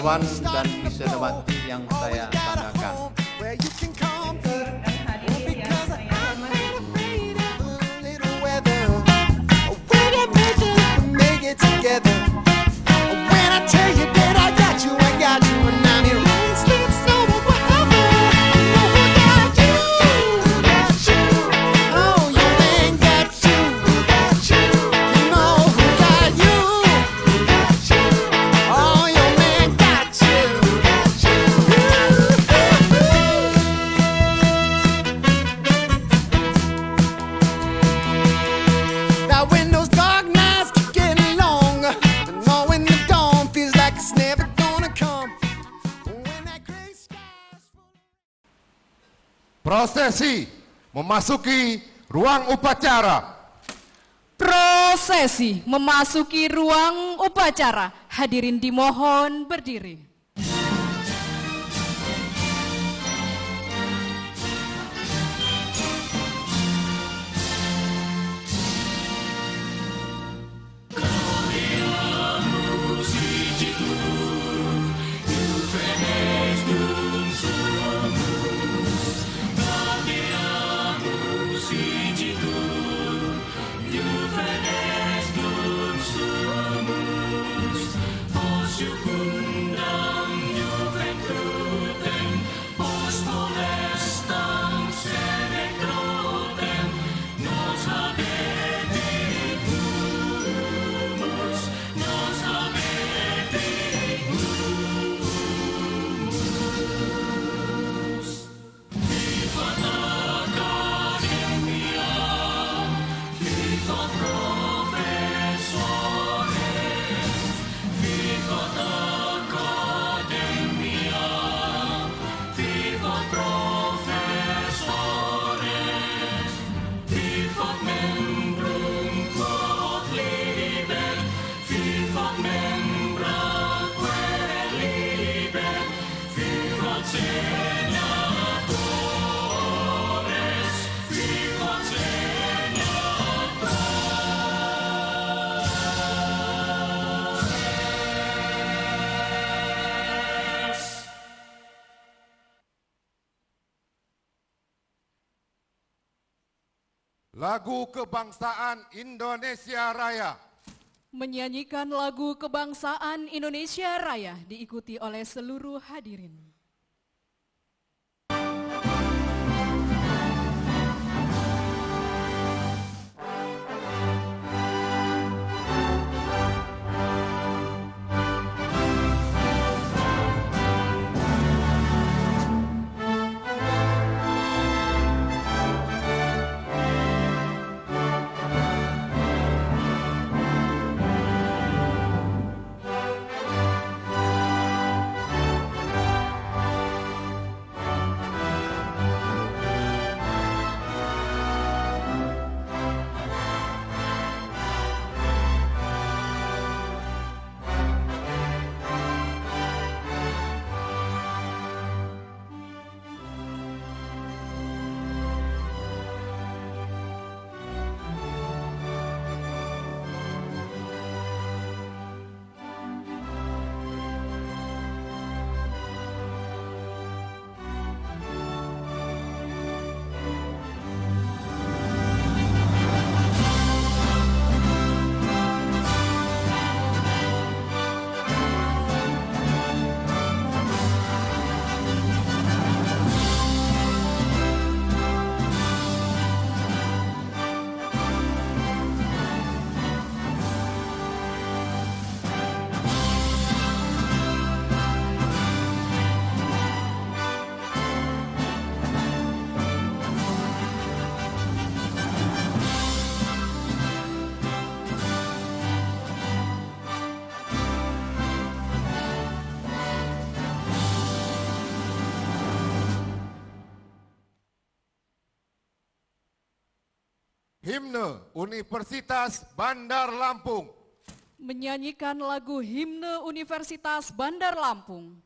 kawan dan wisudawati yang saya banggakan. Prosesi memasuki ruang upacara. Prosesi memasuki ruang upacara. Hadirin dimohon berdiri. Lagu Kebangsaan Indonesia Raya. Menyanyikan lagu Kebangsaan Indonesia Raya diikuti oleh seluruh hadirin. Himne Universitas Bandar Lampung. Menyanyikan lagu Himne Universitas Bandar Lampung.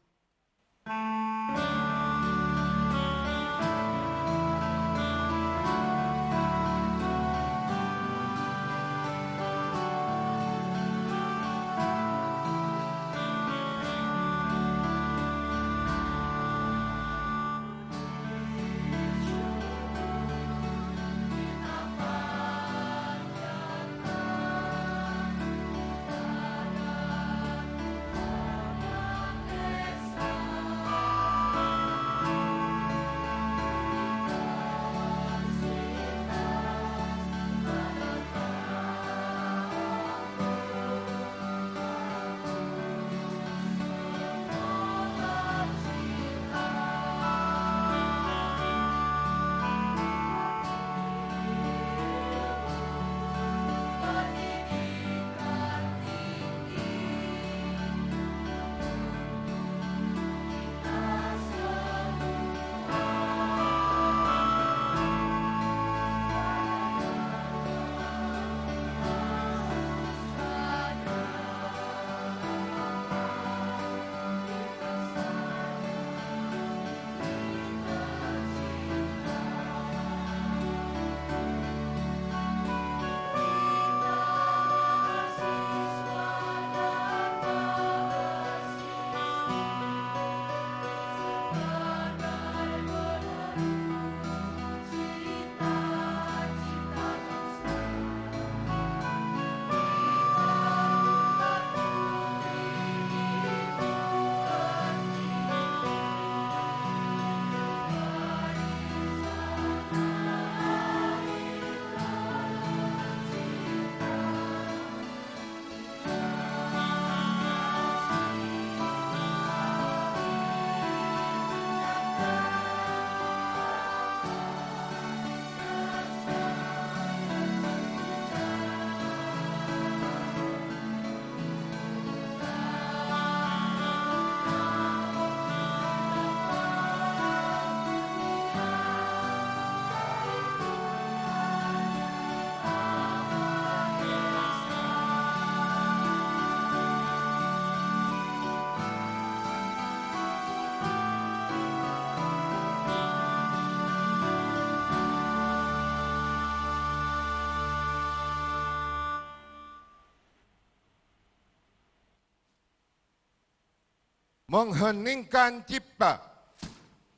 mengheningkan cipta.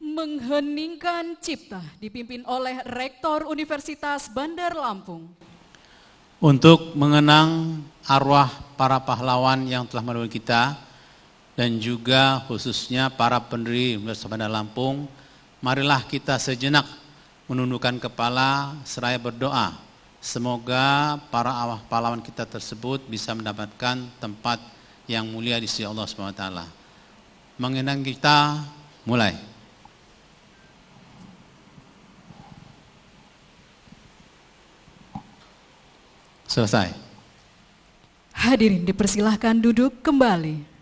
Mengheningkan cipta dipimpin oleh Rektor Universitas Bandar Lampung. Untuk mengenang arwah para pahlawan yang telah menolong kita dan juga khususnya para pendiri Universitas Bandar Lampung, marilah kita sejenak menundukkan kepala seraya berdoa. Semoga para arwah pahlawan kita tersebut bisa mendapatkan tempat yang mulia di sisi Allah SWT. Mengenang kita, mulai. Selesai. Hadirin dipersilahkan duduk kembali.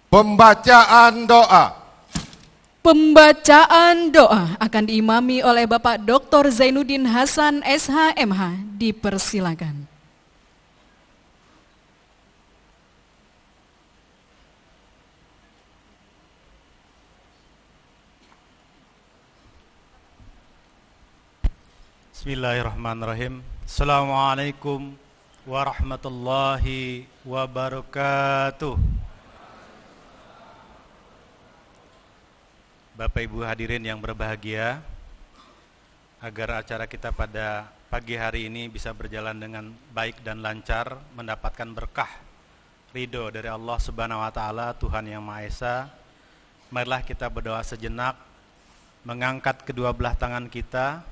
Pembacaan doa. Pembacaan doa akan diimami oleh Bapak Dr. Zainuddin Hasan SHMH. Dipersilakan. Bismillahirrahmanirrahim. Assalamualaikum warahmatullahi wabarakatuh. Bapak Ibu hadirin yang berbahagia, agar acara kita pada pagi hari ini bisa berjalan dengan baik dan lancar, mendapatkan berkah ridho dari Allah Subhanahu wa Ta'ala, Tuhan yang Maha Esa. Marilah kita berdoa sejenak, mengangkat kedua belah tangan kita,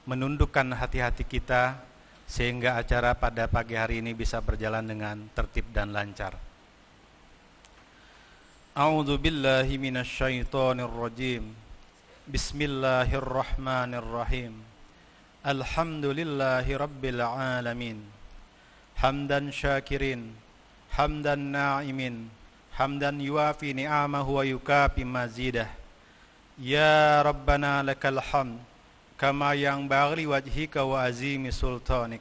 menundukkan hati-hati kita, sehingga acara pada pagi hari ini bisa berjalan dengan tertib dan lancar. A'udzu billahi minasy syaithanir rajim. Bismillahirrahmanirrahim. Alhamdulillahi rabbil alamin. Hamdan syakirin, hamdan na'imin, hamdan yuafi ni'amahu wa yukafi mazidah. Ya Rabbana lakal hamd kama yanbaghi wajhika wa azimi sultanik.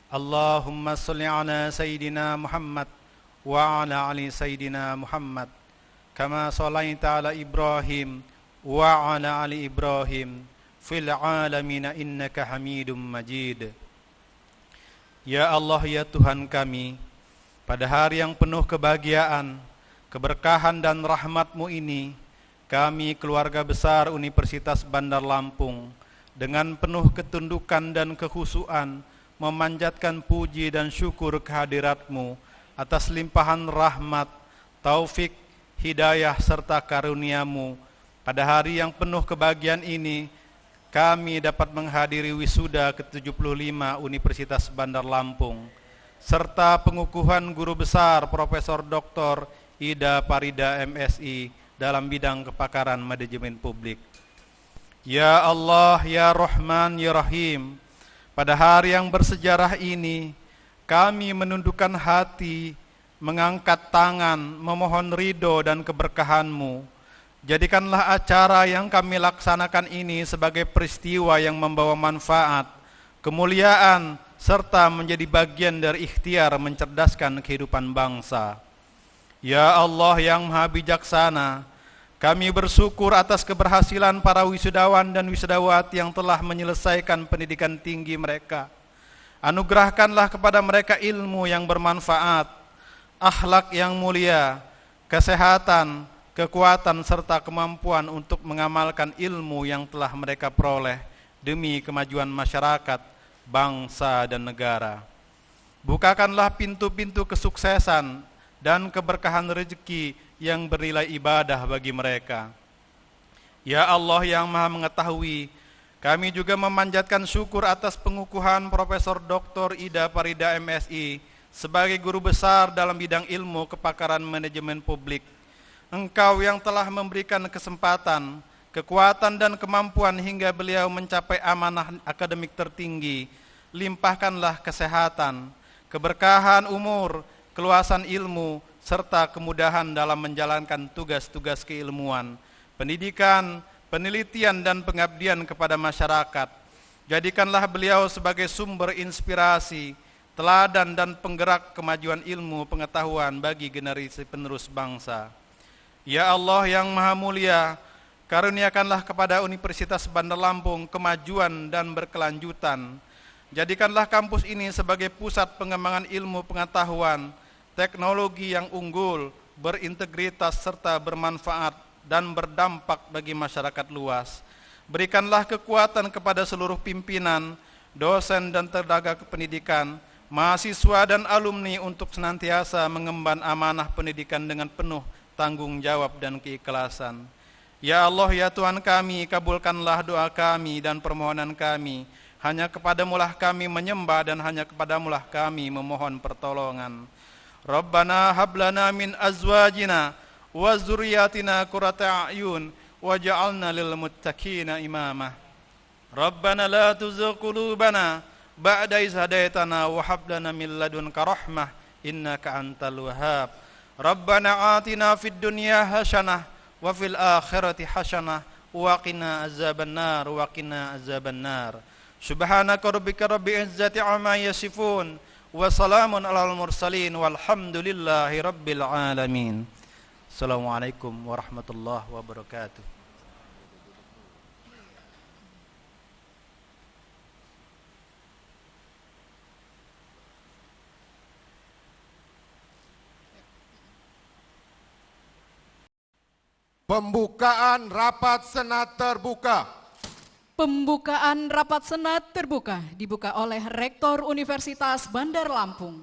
Allahumma salli ala sayyidina Muhammad wa ala ali sayyidina Muhammad kama sallaita ala Ibrahim wa ala ali Ibrahim fil alamin innaka Hamidum Majid. Ya Allah, ya Tuhan kami, pada hari yang penuh kebahagiaan, keberkahan dan rahmat-Mu ini, kami keluarga besar Universitas Bandar Lampung dengan penuh ketundukan dan kekhusyuan memanjatkan puji dan syukur kehadirat-Mu atas limpahan rahmat, taufik, hidayah serta karunia-Mu. Pada hari yang penuh kebahagiaan ini, kami dapat menghadiri wisuda ke-75 Universitas Bandar Lampung serta pengukuhan guru besar Profesor Dr. Ida Parida MSI dalam bidang kepakaran manajemen publik. Ya Allah, ya Rahman, ya Rahim, pada hari yang bersejarah ini, kami menundukkan hati, mengangkat tangan, memohon ridho dan keberkahan-Mu. Jadikanlah acara yang kami laksanakan ini sebagai peristiwa yang membawa manfaat, kemuliaan, serta menjadi bagian dari ikhtiar mencerdaskan kehidupan bangsa. Ya Allah yang Maha Bijaksana, kami bersyukur atas keberhasilan para wisudawan dan wisudawati yang telah menyelesaikan pendidikan tinggi mereka. Anugerahkanlah kepada mereka ilmu yang bermanfaat, akhlak yang mulia, kesehatan, kekuatan serta kemampuan untuk mengamalkan ilmu yang telah mereka peroleh demi kemajuan masyarakat, bangsa dan negara. Bukakanlah pintu-pintu kesuksesan dan keberkahan rezeki yang bernilai ibadah bagi mereka. Ya Allah yang Maha Mengetahui, kami juga memanjatkan syukur atas pengukuhan Profesor Dr. Ida Parida MSI sebagai guru besar dalam bidang ilmu kepakaran manajemen publik. Engkau yang telah memberikan kesempatan, kekuatan dan kemampuan hingga beliau mencapai amanah akademik tertinggi. Limpahkanlah kesehatan, keberkahan umur, keluasan ilmu, serta kemudahan dalam menjalankan tugas-tugas keilmuan, pendidikan, penelitian dan pengabdian kepada masyarakat. Jadikanlah beliau sebagai sumber inspirasi, teladan dan penggerak kemajuan ilmu pengetahuan bagi generasi penerus bangsa. Ya Allah yang Maha Mulia, karuniakanlah kepada Universitas Bandar Lampung kemajuan dan berkelanjutan. Jadikanlah kampus ini sebagai pusat pengembangan ilmu pengetahuan, teknologi yang unggul, berintegritas serta bermanfaat dan berdampak bagi masyarakat luas. Berikanlah kekuatan kepada seluruh pimpinan, dosen dan tenaga kependidikan, mahasiswa dan alumni untuk senantiasa mengemban amanah pendidikan dengan penuh tanggung jawab dan keikhlasan. Ya Allah, ya Tuhan kami, kabulkanlah doa kami dan permohonan kami. Hanya kepadamulah kami menyembah dan hanya kepadamulah kami memohon pertolongan. Rabbana hablana min azwajina wa zurriyatina qurrata a'yun waj'alna lil muttaqina imama. Rabbana la tuzigh qulubana ba'da idh hadaitana wa hab lana min ladunka rahmah innaka antal wahhab. Rabbana atina fid dunya hasanah wa fil akhirati hasanah wa qina azabannar wa qina azabannar. Subhanaka rabbika rabbil izzati amma yasifun wa salamun alal mursalin walhamdulillahi rabbil alamin. Assalamualaikum warahmatullahi wabarakatuh. Pembukaan rapat Senat terbuka. Pembukaan rapat Senat terbuka dibuka oleh Rektor Universitas Bandar Lampung.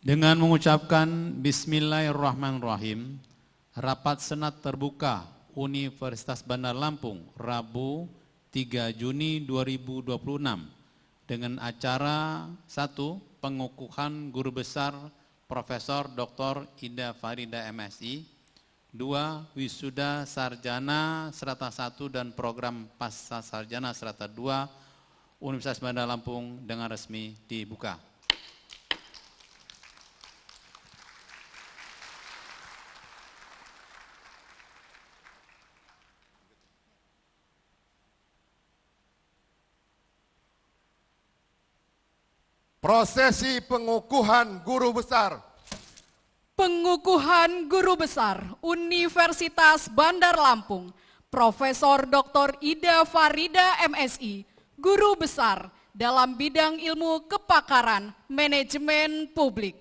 Dengan mengucapkan Bismillahirrahmanirrahim, rapat Senat terbuka Universitas Bandar Lampung, Rabu 3 Juni 2026 dengan acara 1. Pengukuhan Guru Besar Profesor Dr. Ida Farida MSI, 2. Wisuda Sarjana Strata 1 dan Program Pasca Sarjana Strata 2 Universitas Bandar Lampung dengan resmi dibuka. Prosesi pengukuhan guru besar. Pengukuhan Guru Besar Universitas Bandar Lampung, Profesor Dr. Ida Farida MSI, Guru Besar dalam bidang ilmu kepakaran manajemen publik.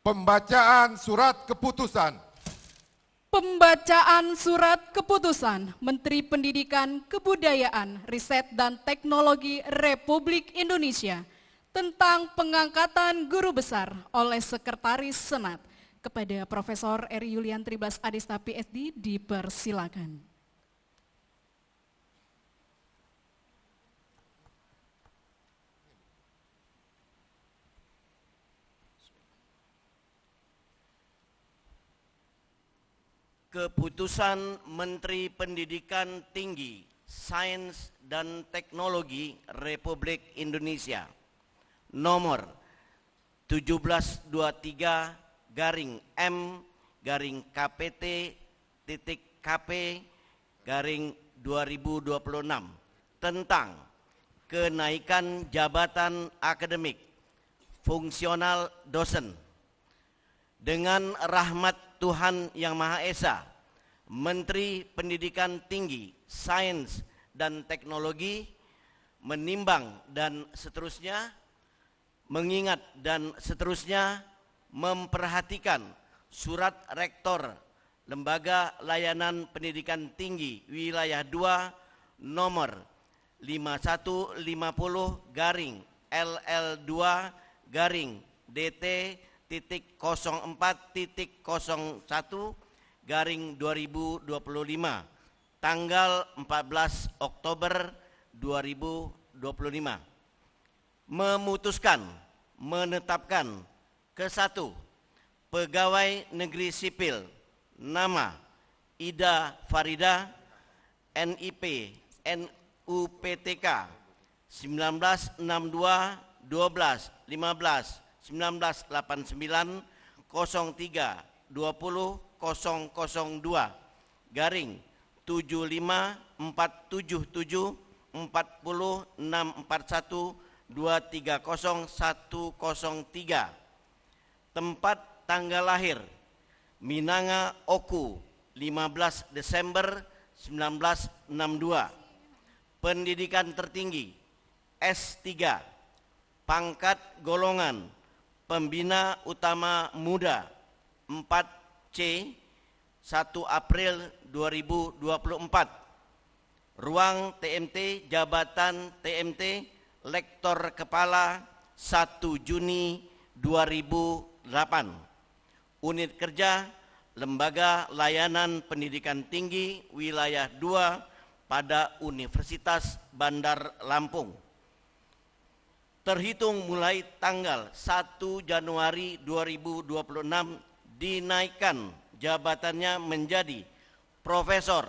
Pembacaan surat keputusan. Pembacaan surat keputusan Menteri Pendidikan, Kebudayaan, Riset dan Teknologi Republik Indonesia tentang pengangkatan guru besar oleh Sekretaris Senat kepada Profesor Eri Yulian Triblas Adista PhD dipersilakan. Keputusan Menteri Pendidikan Tinggi, Sains dan Teknologi Republik Indonesia nomor 1723/KPT.KP/2026 tentang kenaikan jabatan akademik fungsional dosen. Dengan rahmat Tuhan Yang Maha Esa, Menteri Pendidikan Tinggi, Sains dan Teknologi menimbang dan seterusnya, mengingat dan seterusnya, memperhatikan surat Rektor Lembaga Layanan Pendidikan Tinggi Wilayah 2 nomor 5150-DT.04.01/2025 tanggal 14 Oktober 2025 memutuskan menetapkan ke-1 pegawai negeri sipil nama Ida Farida NIP NUPTK 1962-12-15-1989 03-20-002 garing 75 477 40 641 230 103. Tempat tanggal lahir Minanga Oku 15 Desember 1962. Pendidikan tertinggi S3. Pangkat golongan Pembina Utama Muda 4C 1 April 2024. Ruang TMT Jabatan TMT Lektor Kepala 1 Juni 2008. Unit kerja Lembaga Layanan Pendidikan Tinggi Wilayah 2 pada Universitas Bandar Lampung. Terhitung mulai tanggal 1 Januari 2026 dinaikkan jabatannya menjadi Profesor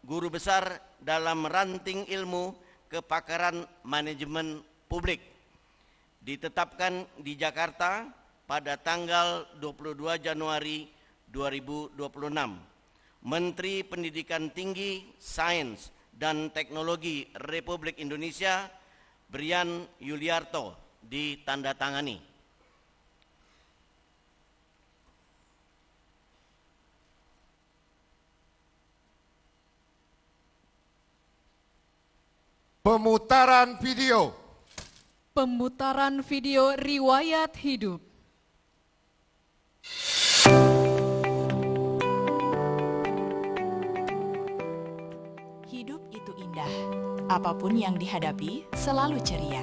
Guru Besar dalam ranting ilmu kepakaran manajemen publik. Ditetapkan di Jakarta pada tanggal 22 Januari 2026. Menteri Pendidikan Tinggi, Sains dan Teknologi Republik Indonesia Brian Yuliarto ditandatangani. Pemutaran video. Pemutaran video riwayat hidup. Hidup itu indah. Apapun yang dihadapi selalu ceria.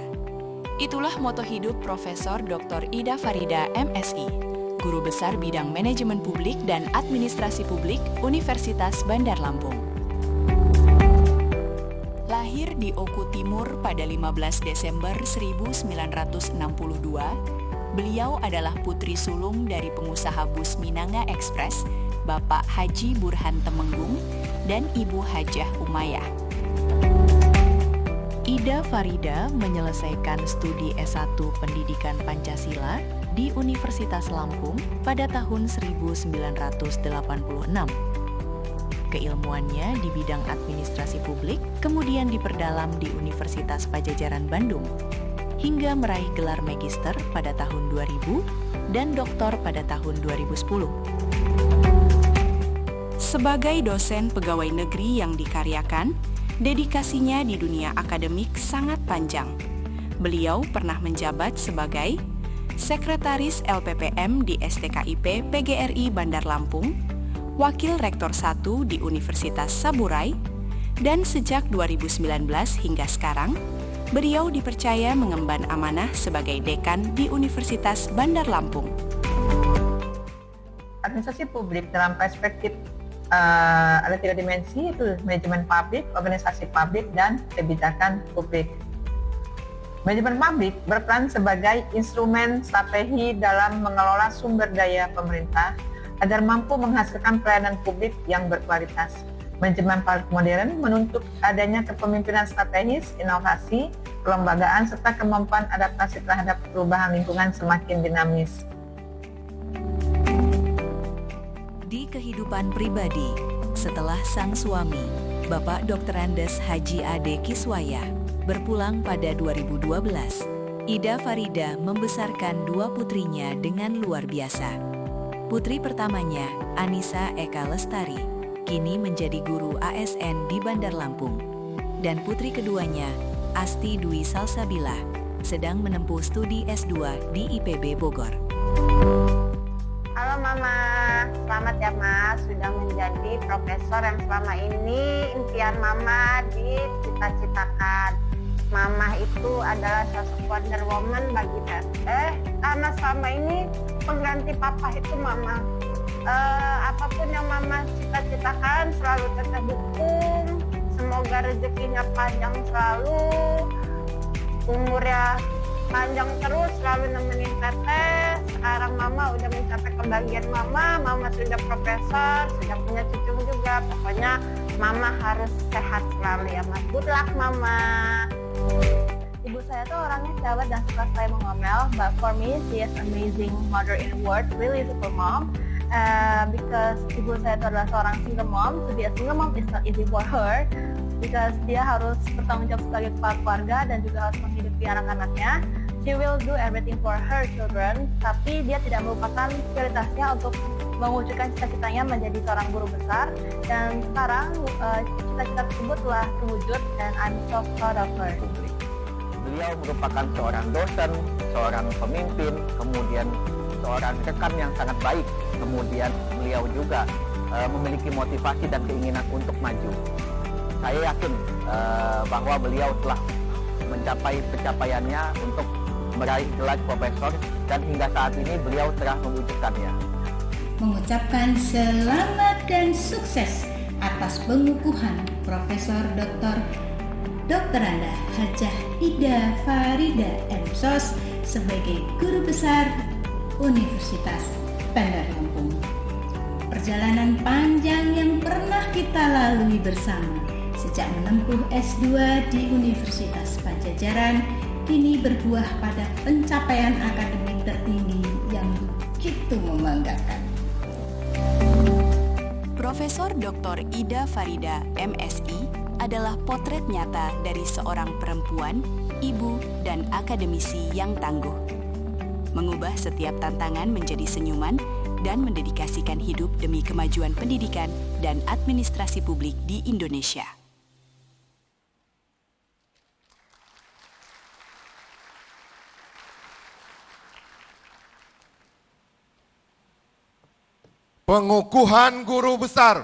Itulah moto hidup Profesor Dr. Ida Farida MSI, Guru Besar Bidang Manajemen Publik dan Administrasi Publik Universitas Bandar Lampung. Lahir di Oku Timur pada 15 Desember 1962, beliau adalah putri sulung dari pengusaha bus Minanga Express, Bapak Haji Burhan Temenggung dan Ibu Hajah Umayyah. Ida Farida menyelesaikan studi S1 Pendidikan Pancasila di Universitas Lampung pada tahun 1986. Keilmuannya di bidang administrasi publik kemudian diperdalam di Universitas Padjadjaran Bandung, hingga meraih gelar magister pada tahun 2000 dan doktor pada tahun 2010. Sebagai dosen pegawai negeri yang dikaryakan, dedikasinya di dunia akademik sangat panjang. Beliau pernah menjabat sebagai Sekretaris LPPM di STKIP PGRI Bandar Lampung, Wakil Rektor 1 di Universitas Saburai, dan sejak 2019 hingga sekarang, beliau dipercaya mengemban amanah sebagai Dekan di Universitas Bandar Lampung. Administrasi publik dalam perspektif ada 3 dimensi, itu manajemen publik, organisasi publik, dan kebijakan publik. Manajemen publik berperan sebagai instrumen strategi dalam mengelola sumber daya pemerintah agar mampu menghasilkan pelayanan publik yang berkualitas. Manajemen publik modern menuntut adanya kepemimpinan strategis, inovasi, kelembagaan, serta kemampuan adaptasi terhadap perubahan lingkungan semakin dinamis. Di kehidupan pribadi, setelah sang suami, Bapak Dr. Andes Haji Ade Kiswaya, berpulang pada 2012, Ida Farida membesarkan 2 putrinya dengan luar biasa. Putri pertamanya, Anissa Eka Lestari, kini menjadi guru ASN di Bandar Lampung. Dan putri keduanya, Asti Dwi Salsabila, sedang menempuh studi S2 di IPB Bogor. Halo Mama, selamat ya Mas, sudah menjadi profesor yang selama ini impian Mama dicita-citakan. Mama itu adalah sosok Wonder Woman bagi Teteh, karena selama ini pengganti Papa itu Mama. Apapun yang Mama cita-citakan selalu Teteh dukung. Semoga rezekinya panjang selalu, umurnya panjang terus, selalu nemenin Teteh. Sekarang Mama udah mencapai kebahagiaan Mama sudah profesor, sudah punya cucu juga. Pokoknya Mama harus sehat selalu ya Mas. Good luck Mama. Ibu saya tuh orangnya cerewet dan suka sekali mengomel, but for me she is amazing mother in the world, really super mom. because ibu saya itu adalah seorang single mom. To be a single mom is not easy for her because dia harus bertanggung jawab sebagai kepala keluarga dan juga harus menghidupi anak-anaknya. She will do everything for her children, tapi dia tidak melupakan prioritasnya untuk mewujudkan cita-citanya menjadi seorang guru besar. Dan sekarang cita-cita tersebut telah terwujud dan I'm so proud of her. Beliau merupakan seorang dosen, seorang pemimpin, kemudian seorang rekan yang sangat baik. Kemudian beliau juga memiliki motivasi dan keinginan untuk maju. Saya yakin bahwa beliau telah mencapai pencapaiannya untuk meraih gelar profesor dan hingga saat ini beliau telah mewujudkannya. Mengucapkan selamat dan sukses atas pengukuhan Profesor Dr. Anda Hajah Ida Farida M.Sos sebagai Guru Besar Universitas Bandar Lampung. Perjalanan panjang yang pernah kita lalui bersama sejak menempuh S2 di Universitas Pajajaran kini berbuah pada pencapaian akademik tertinggi yang begitu membanggakan. Profesor Dr. Ida Farida MSI adalah potret nyata dari seorang perempuan, ibu, dan akademisi yang tangguh. Mengubah setiap tantangan menjadi senyuman dan mendedikasikan hidup demi kemajuan pendidikan dan administrasi publik di Indonesia. Pengukuhan Guru Besar.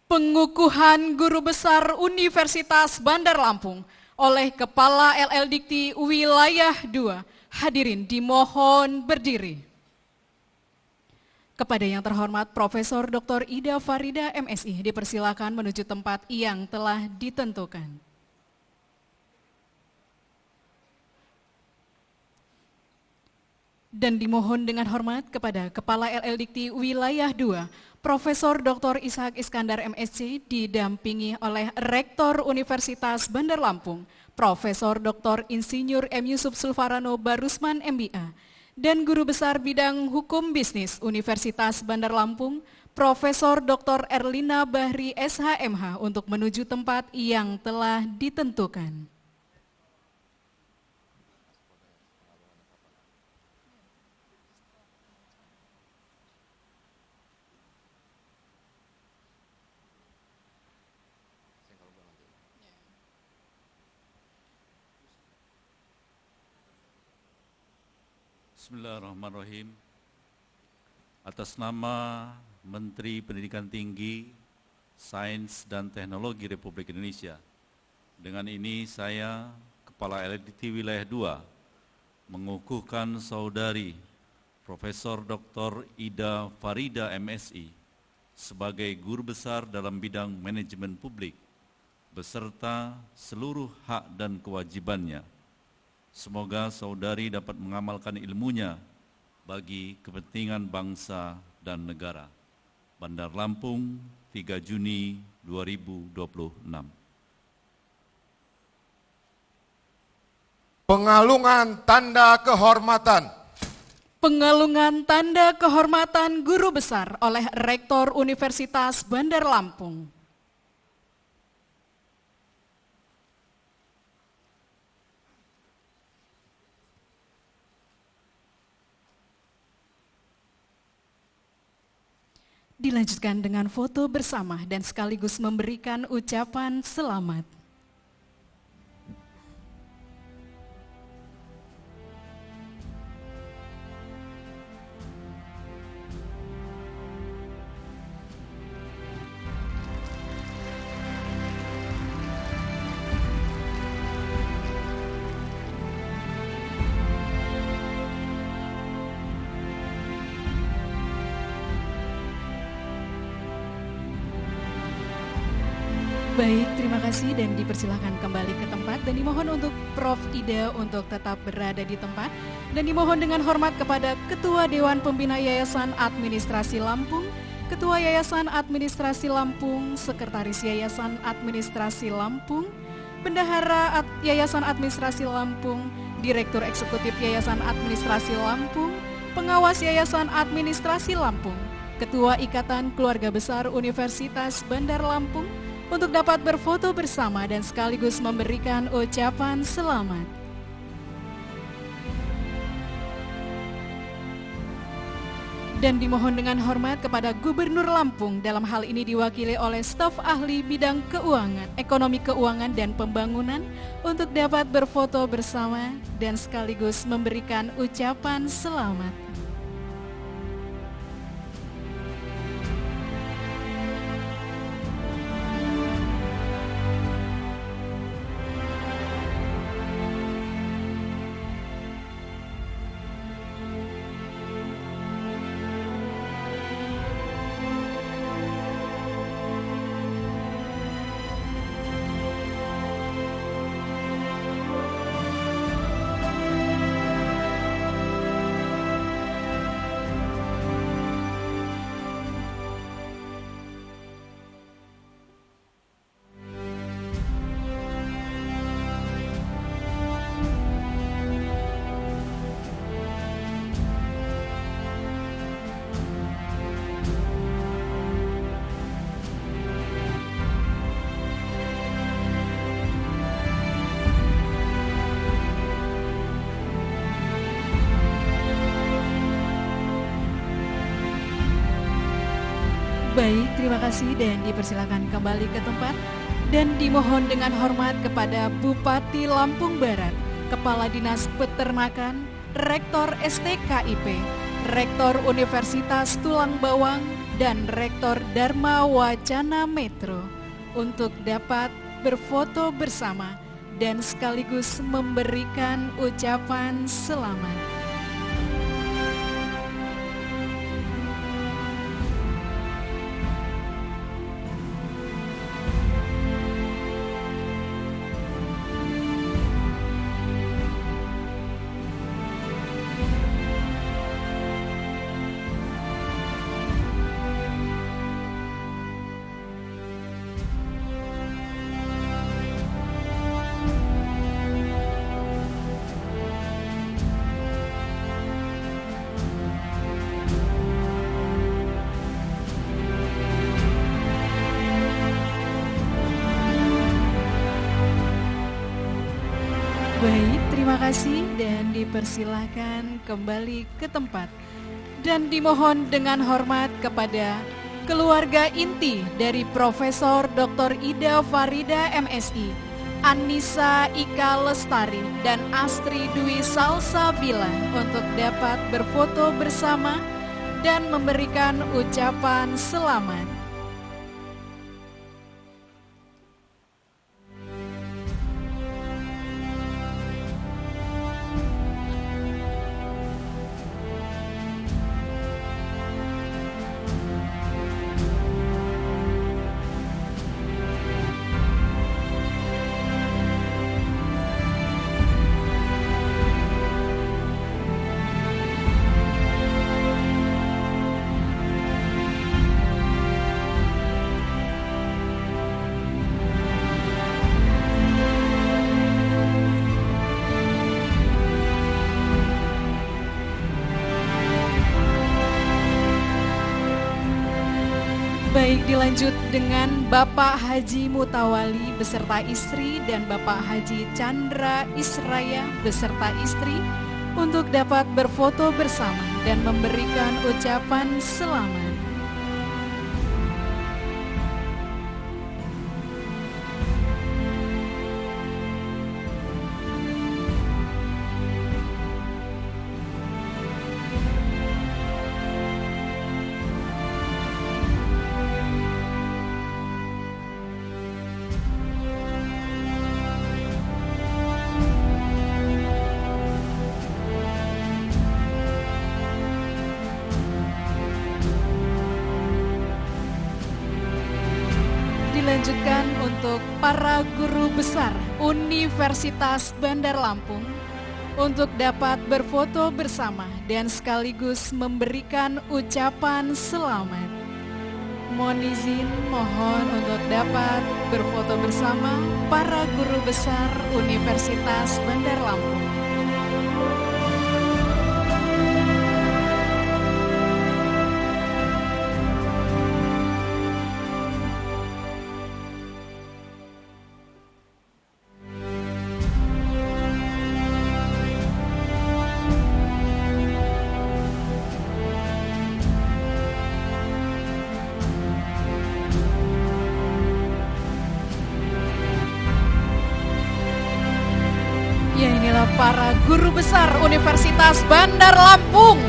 Pengukuhan Guru Besar Universitas Bandar Lampung oleh Kepala LL Dikti Wilayah 2. Hadirin dimohon berdiri. Kepada yang terhormat Profesor Dr. Ida Farida MSI dipersilakan menuju tempat yang telah ditentukan. Dan dimohon dengan hormat kepada Kepala LL Dikti Wilayah 2, Profesor Dr. Ishak Iskandar MSc didampingi oleh Rektor Universitas Bandar Lampung, Profesor Dr. Insinyur M. Yusuf Sulfarano Barusman MBA, dan Guru Besar Bidang Hukum Bisnis Universitas Bandar Lampung, Profesor Dr. Erlina Bahri SHMH untuk menuju tempat yang telah ditentukan. Bismillahirrahmanirrahim. Atas nama Menteri Pendidikan Tinggi, Sains dan Teknologi Republik Indonesia, dengan ini saya, Kepala LDT Wilayah 2, mengukuhkan Saudari Profesor Dr. Ida Farida MSI sebagai Guru Besar dalam bidang manajemen publik, beserta seluruh hak dan kewajibannya. Semoga saudari dapat mengamalkan ilmunya bagi kepentingan bangsa dan negara. Bandar Lampung, 3 Juni 2026. Pengalungan tanda kehormatan. Pengalungan tanda kehormatan Guru Besar oleh Rektor Universitas Bandar Lampung. Dilanjutkan dengan foto bersama dan sekaligus memberikan ucapan selamat. Baik, terima kasih dan dipersilakan kembali ke tempat dan dimohon untuk Prof. Ida untuk tetap berada di tempat dan dimohon dengan hormat kepada Ketua Dewan Pembina Yayasan Administrasi Lampung, Ketua Yayasan Administrasi Lampung, Sekretaris Yayasan Administrasi Lampung, Bendahara Yayasan Administrasi Lampung, Direktur Eksekutif Yayasan Administrasi Lampung, Pengawas Yayasan Administrasi Lampung, Ketua Ikatan Keluarga Besar Universitas Bandar Lampung, untuk dapat berfoto bersama dan sekaligus memberikan ucapan selamat. Dan dimohon dengan hormat kepada Gubernur Lampung, dalam hal ini diwakili oleh staf ahli bidang keuangan, ekonomi keuangan dan pembangunan, untuk dapat berfoto bersama dan sekaligus memberikan ucapan selamat. Baik, terima kasih dan dipersilakan kembali ke tempat. Dan dimohon dengan hormat kepada Bupati Lampung Barat, Kepala Dinas Peternakan, Rektor STKIP, Rektor Universitas Tulang Bawang, dan Rektor Dharma Wacana Metro untuk dapat berfoto bersama dan sekaligus memberikan ucapan selamat. Baik, terima kasih dan dipersilakan kembali ke tempat. Dan dimohon dengan hormat kepada keluarga inti dari Profesor Dr. Ida Farida MSI, Anissa Ika Lestari, dan Astri Dwi Salsabila untuk dapat berfoto bersama dan memberikan ucapan selamat. Baik, dilanjut dengan Bapak Haji Mutawali beserta istri dan Bapak Haji Chandra Israya beserta istri untuk dapat berfoto bersama dan memberikan ucapan selamat. Dilanjutkan untuk para guru besar Universitas Bandar Lampung untuk dapat berfoto bersama dan sekaligus memberikan ucapan selamat. Mohon izin, mohon untuk dapat berfoto bersama para guru besar Universitas Bandar Lampung. Ya, inilah para guru besar Universitas Bandar Lampung.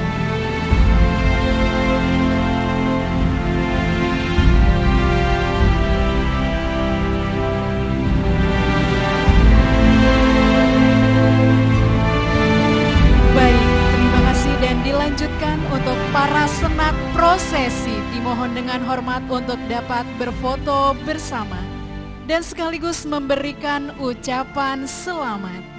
Baik, terima kasih dan dilanjutkan untuk para senat prosesi. Dimohon dengan hormat untuk dapat berfoto bersama dan sekaligus memberikan ucapan selamat.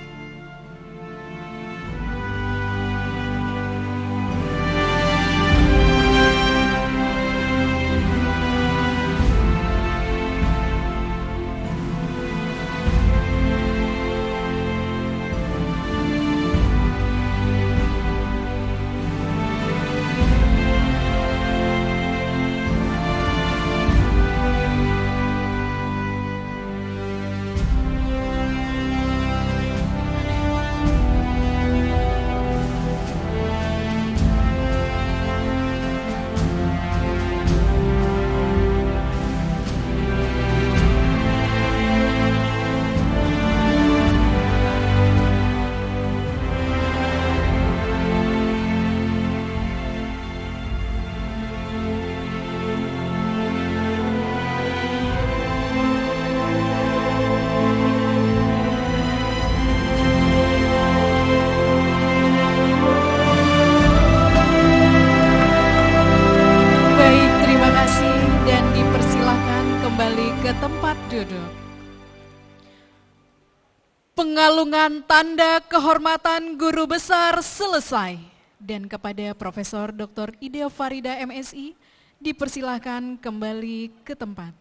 Pengalungan tanda kehormatan guru besar selesai dan kepada Profesor Dr. Ida Farida MSI dipersilahkan kembali ke tempat.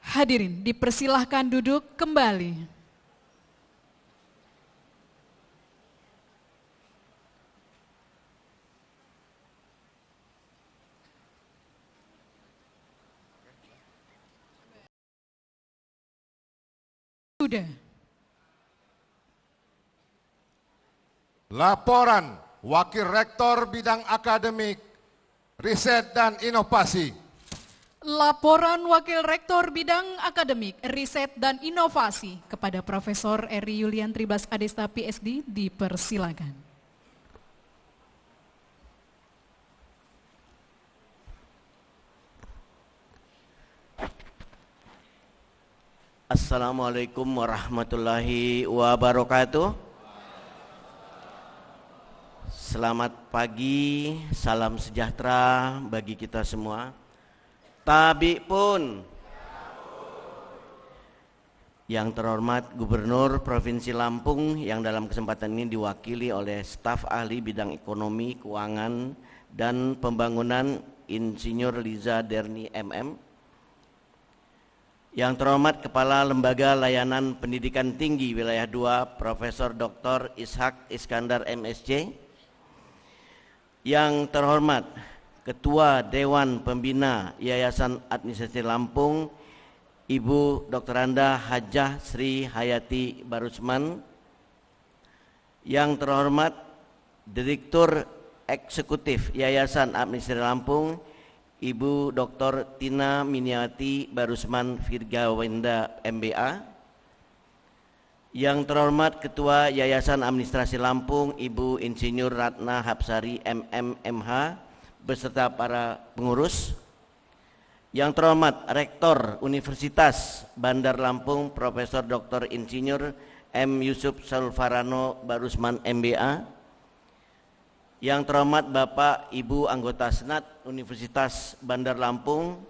Hadirin dipersilahkan duduk kembali. Sudah. Laporan Wakil Rektor Bidang Akademik, Riset dan Inovasi. Laporan Wakil Rektor Bidang Akademik, Riset dan Inovasi kepada Profesor Eri Yulian Tribas Adesta PSD dipersilakan. Assalamualaikum warahmatullahi wabarakatuh. Selamat pagi, salam sejahtera bagi kita semua. Tabi pun. Yang terhormat Gubernur Provinsi Lampung yang dalam kesempatan ini diwakili oleh staf ahli bidang ekonomi, keuangan, dan pembangunan Insinyur Liza Derni MM. Yang terhormat Kepala Lembaga Layanan Pendidikan Tinggi Wilayah 2 Profesor Dr. Ishak Iskandar MSc. Yang terhormat Ketua Dewan Pembina Yayasan Administrasi Lampung Ibu Dr. Anda Hajah Sri Hayati Barusman. Yang terhormat Direktur Eksekutif Yayasan Administrasi Lampung Ibu Dr. Tina Miniati Barusman Virgawenda MBA. Yang terhormat Ketua Yayasan Administrasi Lampung Ibu Insinyur Ratna Hapsari MMMH beserta para pengurus. Yang terhormat Rektor Universitas Bandar Lampung Profesor Dr. Insinyur M. Yusuf Sulfarano Barusman MBA. Yang terhormat Bapak Ibu anggota Senat Universitas Bandar Lampung,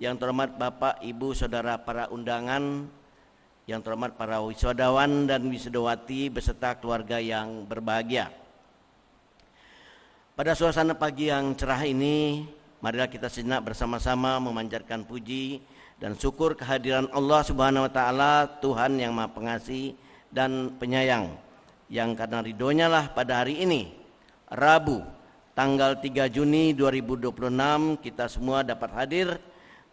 yang terhormat Bapak Ibu saudara para undangan, yang terhormat para wisudawan dan wisudawati beserta keluarga yang berbahagia. Pada suasana pagi yang cerah ini, marilah kita sejenak bersama-sama memanjatkan puji dan syukur kehadiran Allah Subhanahu wa taala, Tuhan yang Maha Pengasih dan Penyayang, yang karena ridhonya lah pada hari ini Rabu tanggal 3 Juni 2026 kita semua dapat hadir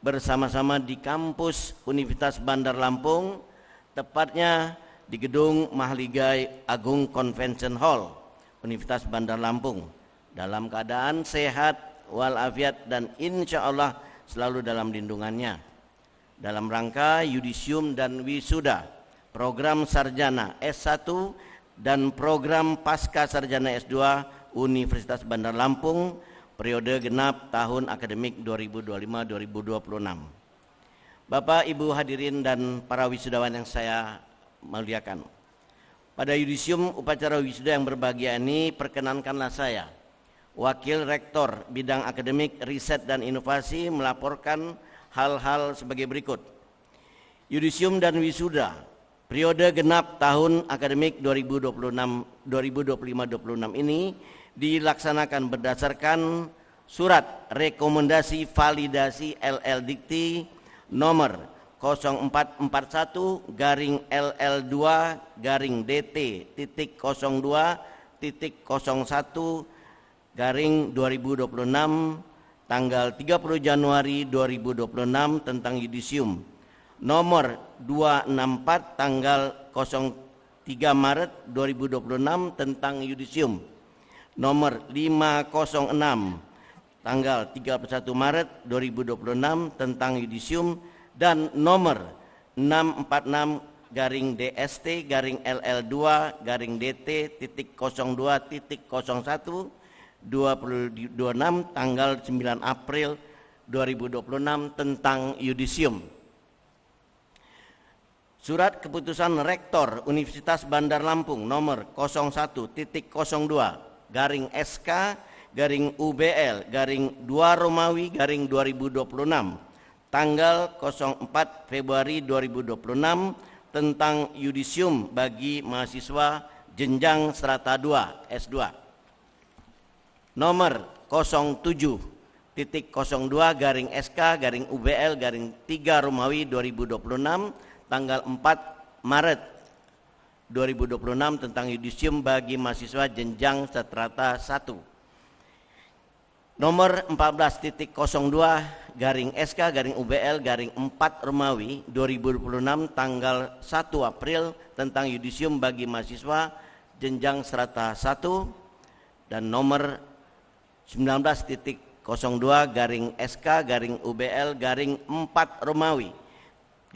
bersama-sama di kampus Universitas Bandar Lampung, tepatnya di gedung Mahligai Agung Convention Hall Universitas Bandar Lampung, dalam keadaan sehat walafiat dan insya Allah selalu dalam lindungannya. Dalam rangka yudisium dan wisuda, program sarjana S1 dan program pasca sarjana S2 Universitas Bandar Lampung periode genap tahun akademik 2025-2026. Bapak, Ibu hadirin dan para wisudawan yang saya muliakan. Pada yudisium upacara wisuda yang berbahagia ini, perkenankanlah saya, Wakil Rektor Bidang Akademik, Riset dan Inovasi, melaporkan hal-hal sebagai berikut. Yudisium dan wisuda periode genap tahun akademik 2025-2026 ini dilaksanakan berdasarkan surat rekomendasi validasi LL Dikti nomor 04/4/LL2-DT.02.01/2026 tanggal 30 Januari 2026 tentang yudisium, nomor 264 tanggal 03 Maret 2026 tentang yudisium, nomor 506 tanggal 31 Maret 2026 tentang yudisium, dan nomor 646-DST-LL2-DT.02.01/2026 tanggal 9 April 2026 tentang yudisium. Surat Keputusan Rektor Universitas Bandar Lampung nomor 01.02/SK/UBL/2 Romawi /2026 tanggal 04 Februari 2026 tentang yudisium bagi mahasiswa jenjang strata 2 S2. Nomor 07.02/SK/UBL/3 Romawi 2026 tanggal 4 Maret 2026 tentang yudisium bagi mahasiswa jenjang strata 1. Nomor 14.02/SK/UBL/4 Romawi 2026 tanggal 1 April tentang yudisium bagi mahasiswa jenjang strata 1, dan nomor 19.02/SK/UBL/4 Romawi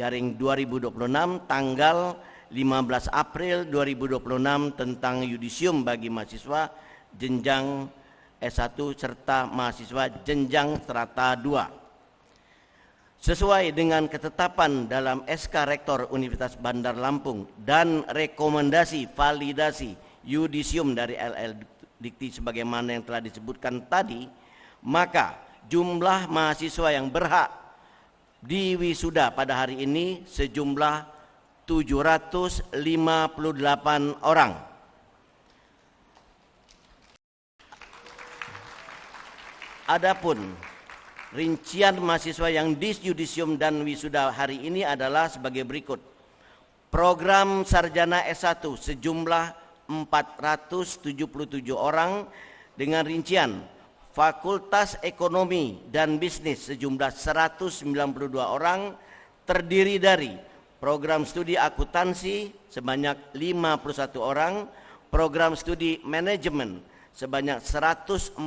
2026 tanggal 15 April 2026 tentang yudisium bagi mahasiswa jenjang S1 serta mahasiswa jenjang strata 2. Sesuai dengan ketetapan dalam SK Rektor Universitas Bandar Lampung dan rekomendasi validasi yudisium dari LL Dikti sebagaimana yang telah disebutkan tadi, maka jumlah mahasiswa yang berhak diwisuda pada hari ini sejumlah 758 orang. Adapun rincian mahasiswa yang disyudisium dan wisuda hari ini adalah sebagai berikut. Program sarjana S1 sejumlah 477 orang dengan rincian Fakultas Ekonomi dan Bisnis sejumlah 192 orang, terdiri dari program studi akuntansi sebanyak 51 orang, program studi manajemen sebanyak 141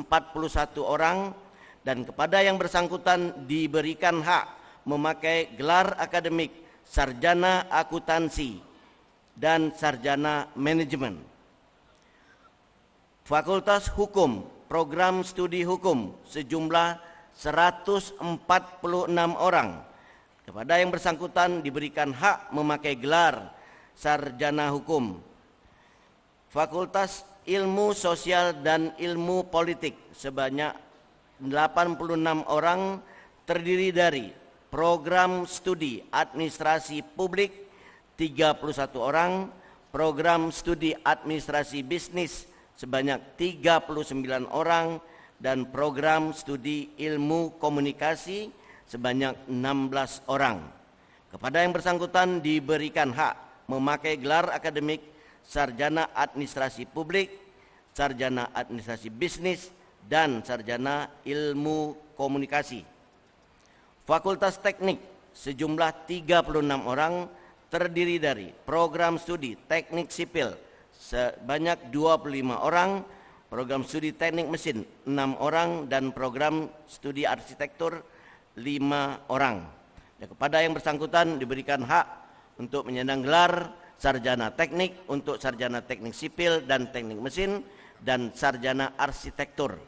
orang, dan kepada yang bersangkutan diberikan hak memakai gelar akademik sarjana akuntansi dan sarjana manajemen. Fakultas Hukum, program studi hukum sejumlah 146 orang. Kepada yang bersangkutan diberikan hak memakai gelar sarjana hukum. Fakultas Ilmu Sosial dan Ilmu Politik sebanyak 86 orang, terdiri dari program studi administrasi publik 31 orang, program studi administrasi bisnis sebanyak 39 orang, dan program studi ilmu komunikasi sebanyak 16 orang. Kepada yang bersangkutan diberikan hak memakai gelar akademik sarjana administrasi publik, sarjana administrasi bisnis, dan sarjana ilmu komunikasi. Fakultas Teknik sejumlah 36 orang, terdiri dari program studi teknik sipil sebanyak 25 orang, program studi teknik mesin 6 orang, dan program studi arsitektur orang. Dan kepada yang bersangkutan diberikan hak untuk menyandang gelar sarjana teknik untuk sarjana teknik sipil dan teknik mesin dan sarjana arsitektur.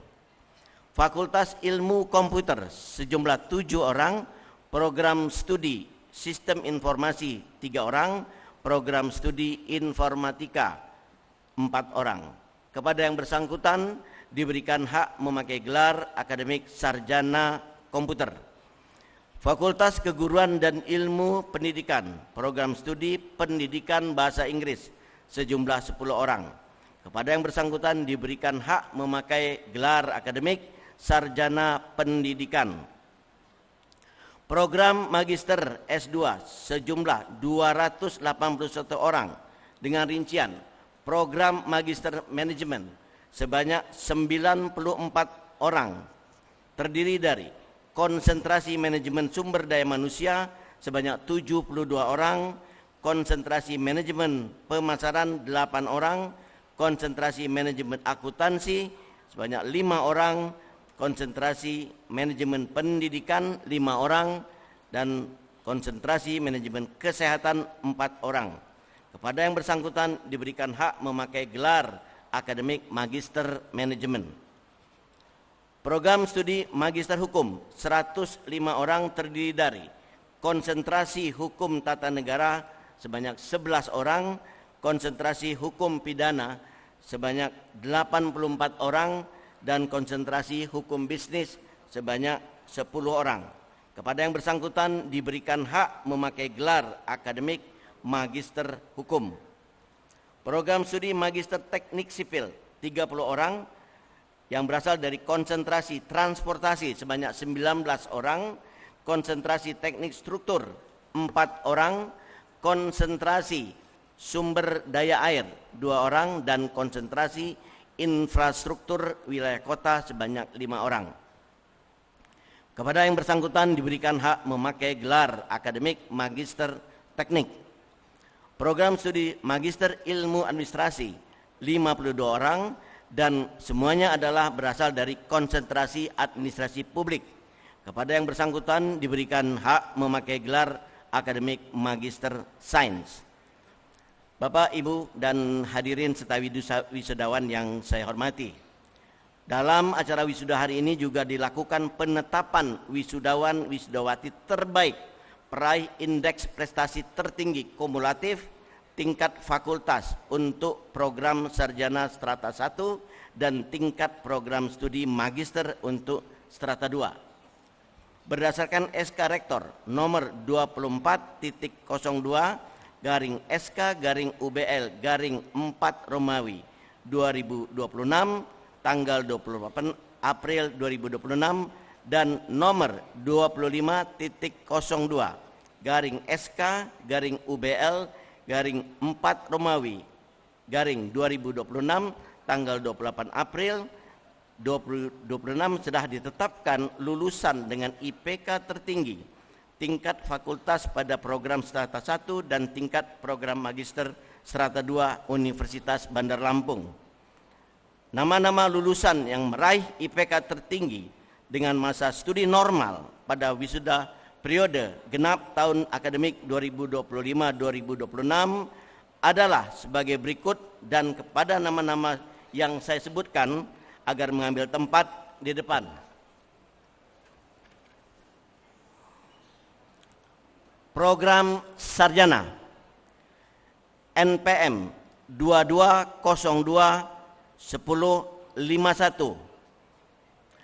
Fakultas Ilmu Komputer sejumlah 7 orang, program studi Sistem Informasi 3 orang, program studi Informatika 4 orang. Kepada yang bersangkutan diberikan hak memakai gelar akademik sarjana komputer. Fakultas Keguruan dan Ilmu Pendidikan, program studi Pendidikan Bahasa Inggris sejumlah 10 orang. Kepada yang bersangkutan diberikan hak memakai gelar akademik sarjana pendidikan. Program Magister S2 sejumlah 281 orang dengan rincian program Magister Manajemen sebanyak 94 orang, terdiri dari konsentrasi manajemen sumber daya manusia sebanyak 72 orang, konsentrasi manajemen pemasaran 8 orang, konsentrasi manajemen akuntansi sebanyak 5 orang, konsentrasi manajemen pendidikan 5 orang, dan konsentrasi manajemen kesehatan 4 orang. Kepada yang bersangkutan diberikan hak memakai gelar akademik magister manajemen. Program studi magister hukum 105 orang, terdiri dari konsentrasi hukum tata negara sebanyak 11 orang, konsentrasi hukum pidana sebanyak 84 orang, dan konsentrasi hukum bisnis sebanyak 10 orang. Kepada yang bersangkutan diberikan hak memakai gelar akademik magister hukum. Program studi magister teknik sipil 30 orang yang berasal dari konsentrasi transportasi sebanyak 19 orang, konsentrasi teknik struktur 4 orang, konsentrasi sumber daya air 2 orang, dan konsentrasi infrastruktur wilayah kota sebanyak 5 orang. Kepada yang bersangkutan diberikan hak memakai gelar akademik magister teknik. Program studi magister ilmu administrasi 52 orang, dan semuanya adalah berasal dari konsentrasi administrasi publik. Kepada yang bersangkutan diberikan hak memakai gelar akademik magister sains. Bapak, Ibu, dan hadirin serta wisudawan yang saya hormati. Dalam acara wisuda hari ini juga dilakukan penetapan wisudawan-wisudawati terbaik peraih indeks prestasi tertinggi kumulatif tingkat fakultas untuk program sarjana strata 1 dan tingkat program studi magister untuk strata 2. Berdasarkan SK Rektor nomor 24.02 garing SK garing UBL garing 4 Romawi 2026 tanggal 28 April 2026 dan nomor 25.02 garing SK garing UBL garing 4 Romawi garing 2026 tanggal 28 April 2026 sudah ditetapkan lulusan dengan IPK tertinggi tingkat fakultas pada program strata 1 dan tingkat program magister strata 2 Universitas Bandar Lampung. Nama-nama lulusan yang meraih IPK tertinggi dengan masa studi normal pada wisuda periode genap tahun akademik 2025-2026 adalah sebagai berikut, dan kepada nama-nama yang saya sebutkan agar mengambil tempat di depan. Program sarjana NPM 2202-1051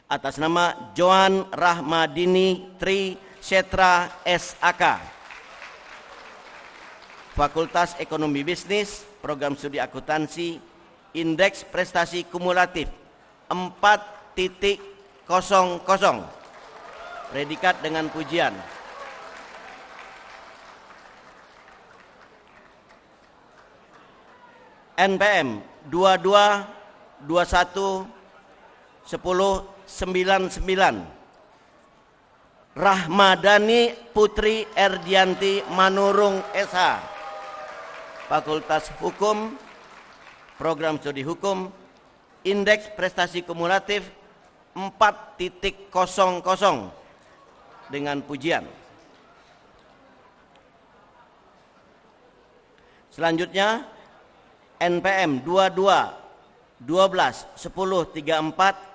atas nama Joan Rahmadini Tri Setra SAK, Fakultas Ekonomi Bisnis, Program Studi Akuntansi, Indeks Prestasi Kumulatif 4.00, predikat dengan pujian. NPM 2221-1099 Rahmadani Putri Erdianti Manurung SH, Fakultas Hukum, Program Studi Hukum, Indeks Prestasi Kumulatif 4.00, dengan pujian. Selanjutnya NPM 22-12-10-34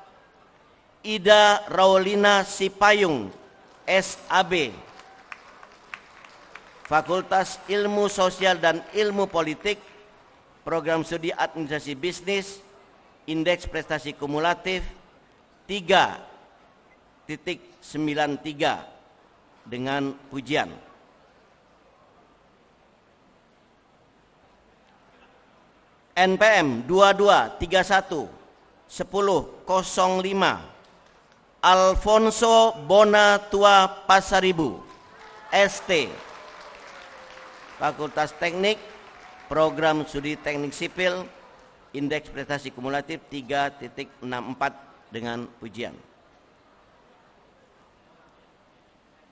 Ida Raulina Sipayung, SAB, Fakultas Ilmu Sosial dan Ilmu Politik, Program Studi Administrasi Bisnis, Indeks Prestasi Kumulatif 3.93 dengan pujian. NPM 22-31-10-05 Alfonso Bonatua Pasaribu, ST, Fakultas Teknik, Program Studi Teknik Sipil, Indeks Prestasi Kumulatif 3.64 dengan pujian.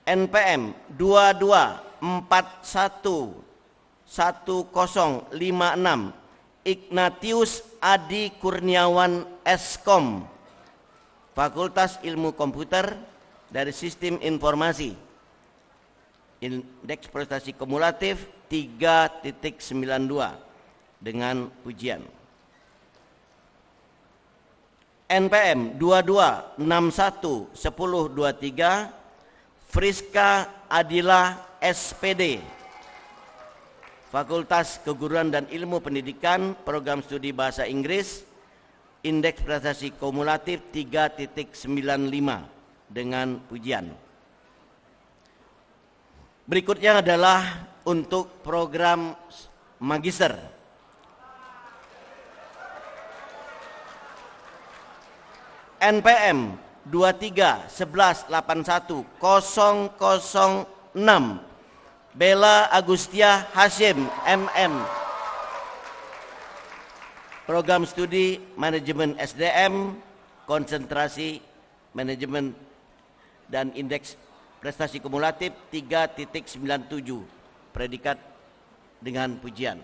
NPM 22-41-10-56 Ignatius Adi Kurniawan, Eskom, Fakultas Ilmu Komputer dari Sistem Informasi, Indeks Prestasi Kumulatif 3.92 dengan pujian. NPM 22-61-10-23 Friska Adila, SPD, Fakultas Keguruan dan Ilmu Pendidikan, Program Studi Bahasa Inggris, Indeks Prestasi Kumulatif 3.95 dengan pujian. Berikutnya adalah untuk program magister. NPM 23-11-81-006 Bella Agustia Hashim, MM, Program Studi Manajemen SDM, Konsentrasi Manajemen dan Indeks Prestasi Kumulatif 3.97 predikat dengan pujian.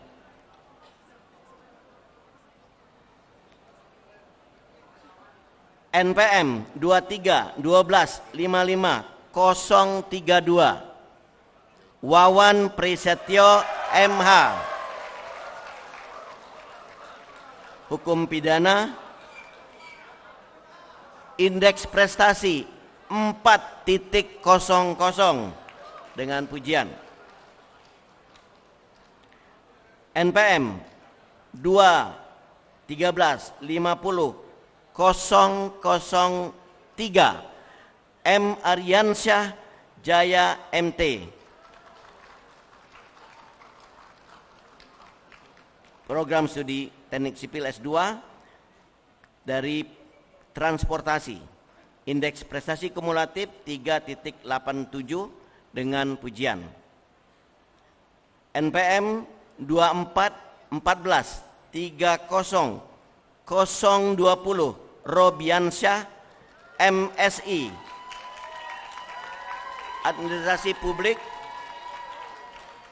NPM 23-12-55-032 Wawan Prisetyo, MH, Hukum Pidana, Indeks Prestasi 4.00 dengan pujian. NPM 2-13-50-003 M. Aryansyah Jaya, MT, Program Studi Teknik Sipil S2 dari Transportasi, Indeks Prestasi Kumulatif 3.87 dengan pujian. NPM 24-14-30-020 Robiansyah, MSI, Administrasi Publik,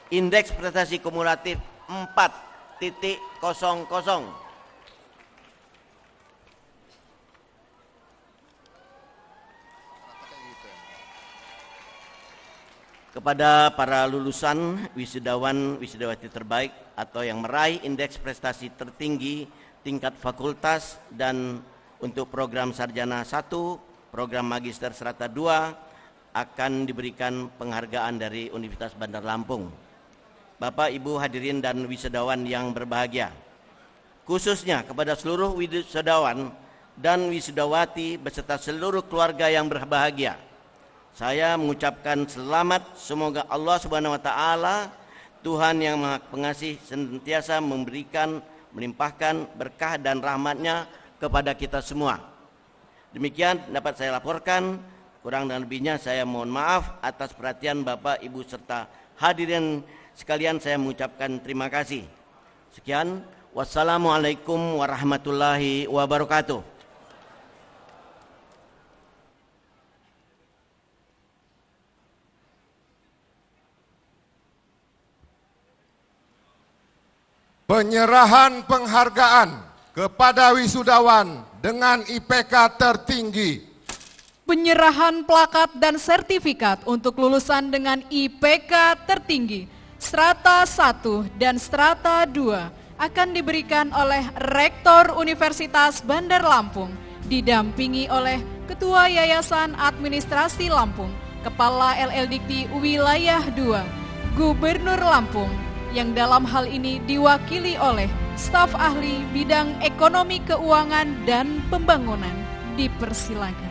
Indeks Prestasi Kumulatif 4.00. Kepada para lulusan wisudawan wisudawati terbaik atau yang meraih indeks prestasi tertinggi tingkat fakultas dan untuk program sarjana 1, program magister serata 2 akan diberikan penghargaan dari Universitas Bandar Lampung. Bapak, Ibu hadirin dan wisudawan yang berbahagia, khususnya kepada seluruh wisudawan dan wisudawati beserta seluruh keluarga yang berbahagia, saya mengucapkan selamat. Semoga Allah Subhanahu wa taala, Tuhan yang Maha Pengasih, senantiasa memberikan, melimpahkan berkah dan rahmat-Nya kepada kita semua. Demikian dapat saya laporkan. Kurang dan lebihnya saya mohon maaf atas perhatian Bapak, Ibu serta hadirin sekalian. Saya mengucapkan terima kasih. Sekian, wassalamualaikum warahmatullahi wabarakatuh. Penyerahan penghargaan kepada wisudawan dengan IPK tertinggi Penyerahan plakat dan sertifikat untuk lulusan dengan IPK tertinggi strata 1 dan strata 2 akan diberikan oleh Rektor Universitas Bandar Lampung didampingi oleh Ketua Yayasan Administrasi Lampung, Kepala LLDikti Wilayah 2, Gubernur Lampung yang dalam hal ini diwakili oleh staf ahli bidang ekonomi keuangan dan pembangunan. Dipersilakan.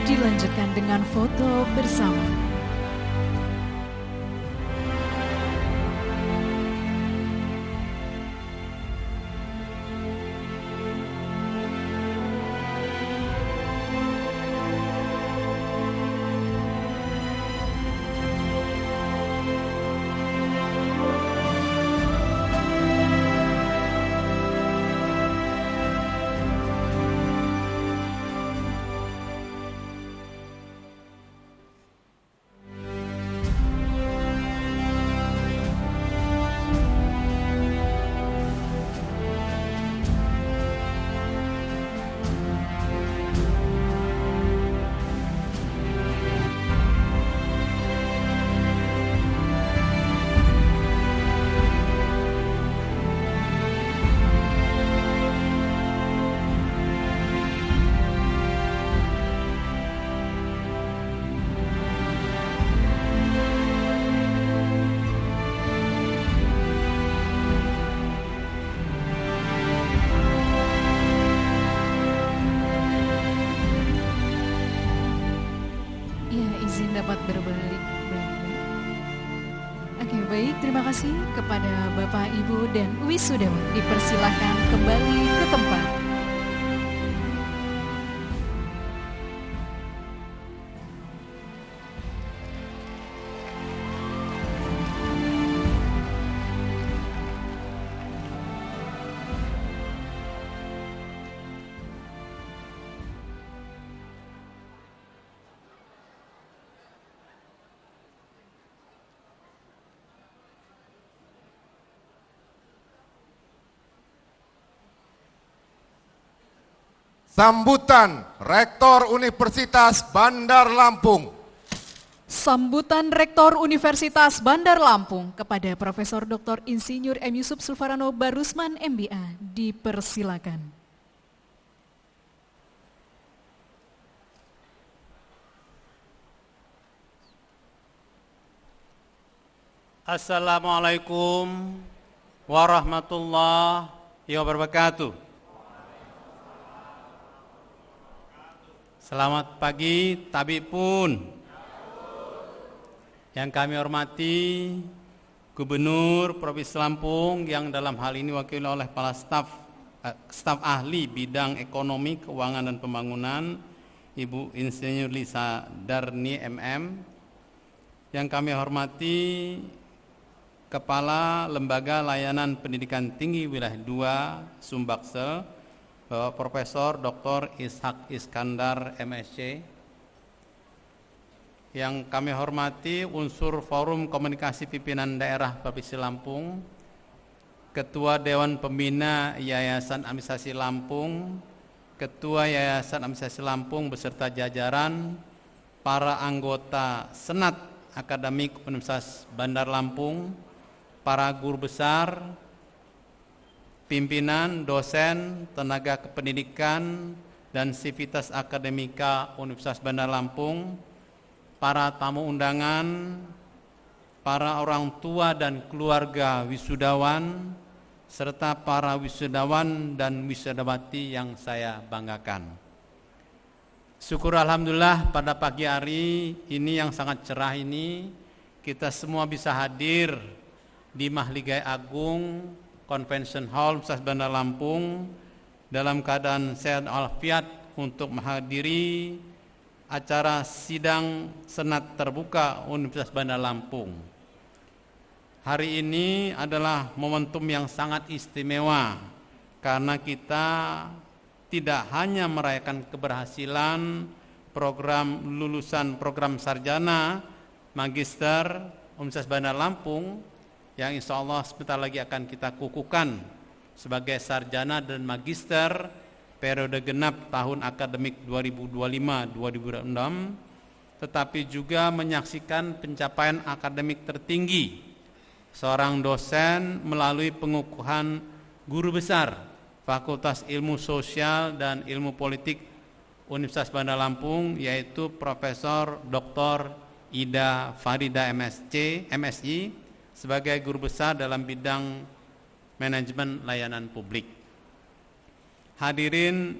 Dilanjutkan dengan foto bersama. Dapat berbalik. Oke, baik, terima kasih kepada Bapak, Ibu, dan wisudawan. Dipersilakan kembali ke tempat. Sambutan Rektor Universitas Bandar Lampung. Sambutan Rektor Universitas Bandar Lampung kepada Profesor Dr. Insinyur M. Yusuf Sulfarano Barusman MBA dipersilakan. Assalamualaikum warahmatullahi wabarakatuh. Selamat pagi, tabib pun. Yang kami hormati Gubernur Provinsi Lampung yang dalam hal ini diwakili oleh kepala staf ahli bidang ekonomi, keuangan dan pembangunan, Ibu Insinyur Lisa Darni MM. Yang kami hormati Kepala Lembaga Layanan Pendidikan Tinggi Wilayah 2 Sumbaksel, Bapak Profesor Dr. Ishak Iskandar MSc. Yang kami hormati unsur Forum Komunikasi Pimpinan Daerah Provinsi Lampung, Ketua Dewan Pembina Yayasan Administrasi Lampung, Ketua Yayasan Administrasi Lampung beserta jajaran, para anggota Senat Akademik Universitas Bandar Lampung, para guru besar, pimpinan, dosen, tenaga kependidikan, dan sivitas akademika Universitas Bandar Lampung, para tamu undangan, para orang tua dan keluarga wisudawan, serta para wisudawan dan wisudawati yang saya banggakan. Syukur Alhamdulillah pada pagi hari ini yang sangat cerah ini, kita semua bisa hadir di Mahligai Agung Convention Hall Universitas Bandar Lampung dalam keadaan sehat walafiat untuk menghadiri acara sidang Senat Terbuka Universitas Bandar Lampung. Hari ini adalah momentum yang sangat istimewa karena kita tidak hanya merayakan keberhasilan program lulusan program sarjana magister Universitas Bandar Lampung yang insya Allah sebentar lagi akan kita kukuhkan sebagai sarjana dan magister periode genap tahun akademik 2025-2026, tetapi juga menyaksikan pencapaian akademik tertinggi seorang dosen melalui pengukuhan guru besar Fakultas Ilmu Sosial dan Ilmu Politik Universitas Bandar Lampung, yaitu Profesor Dr. Ida Farida MSI, sebagai guru besar dalam bidang manajemen layanan publik. Hadirin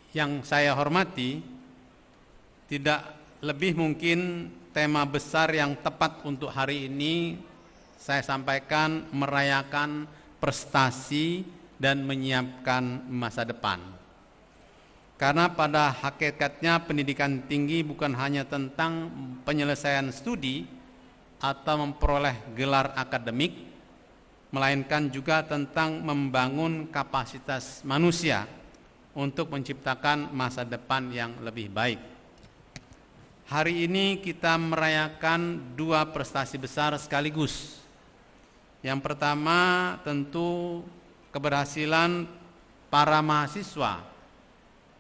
yang saya hormati, tidak lebih mungkin tema besar yang tepat untuk hari ini saya sampaikan merayakan prestasi dan menyiapkan masa depan. Karena pada hakikatnya pendidikan tinggi bukan hanya tentang penyelesaian studi atau memperoleh gelar akademik, melainkan juga tentang membangun kapasitas manusia untuk menciptakan masa depan yang lebih baik. Hari ini kita merayakan dua prestasi besar sekaligus. Yang pertama tentu keberhasilan para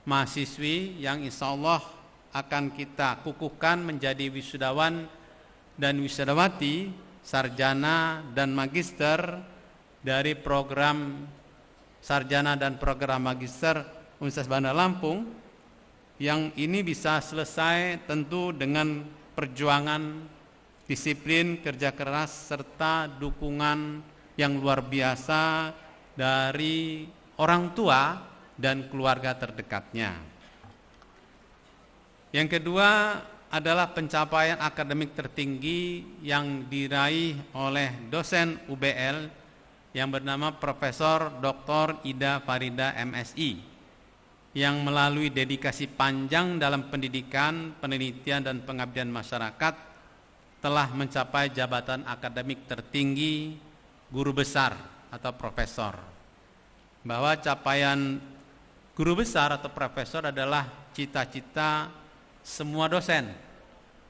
mahasiswi yang insya Allah akan kita kukuhkan menjadi wisudawan dan wisudawati, sarjana dan magister dari program sarjana dan program magister Universitas Bandar Lampung, yang ini bisa selesai tentu dengan perjuangan, disiplin, kerja keras, serta dukungan yang luar biasa dari orang tua dan keluarga terdekatnya. Yang kedua adalah pencapaian akademik tertinggi yang diraih oleh dosen UBL yang bernama Profesor Dr. Ida Farida MSI, yang melalui dedikasi panjang dalam pendidikan, penelitian, dan pengabdian masyarakat telah mencapai jabatan akademik tertinggi guru besar atau profesor. Bahwa capaian guru besar atau profesor adalah cita-cita semua dosen.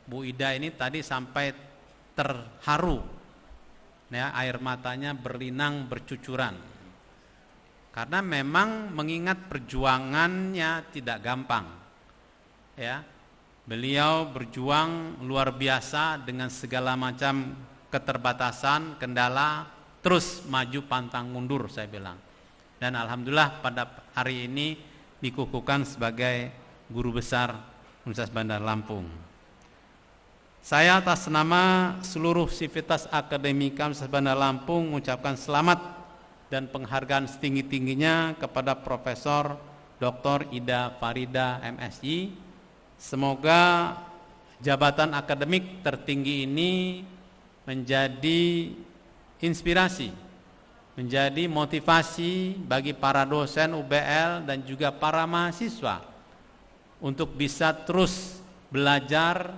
Bu Ida ini tadi sampai terharu, ya, air matanya berlinang bercucuran. Karena memang mengingat perjuangannya tidak gampang. Ya. Beliau berjuang luar biasa dengan segala macam keterbatasan, kendala, terus maju pantang mundur saya bilang. Dan alhamdulillah pada hari ini dikukuhkan sebagai guru besar Universitas Bandar Lampung. Saya atas nama seluruh sivitas akademika Universitas Bandar Lampung mengucapkan selamat dan penghargaan setinggi-tingginya kepada Profesor Dr. Ida Farida MSI. Semoga jabatan akademik tertinggi ini menjadi inspirasi, menjadi motivasi bagi para dosen UBL dan juga para mahasiswa untuk bisa terus belajar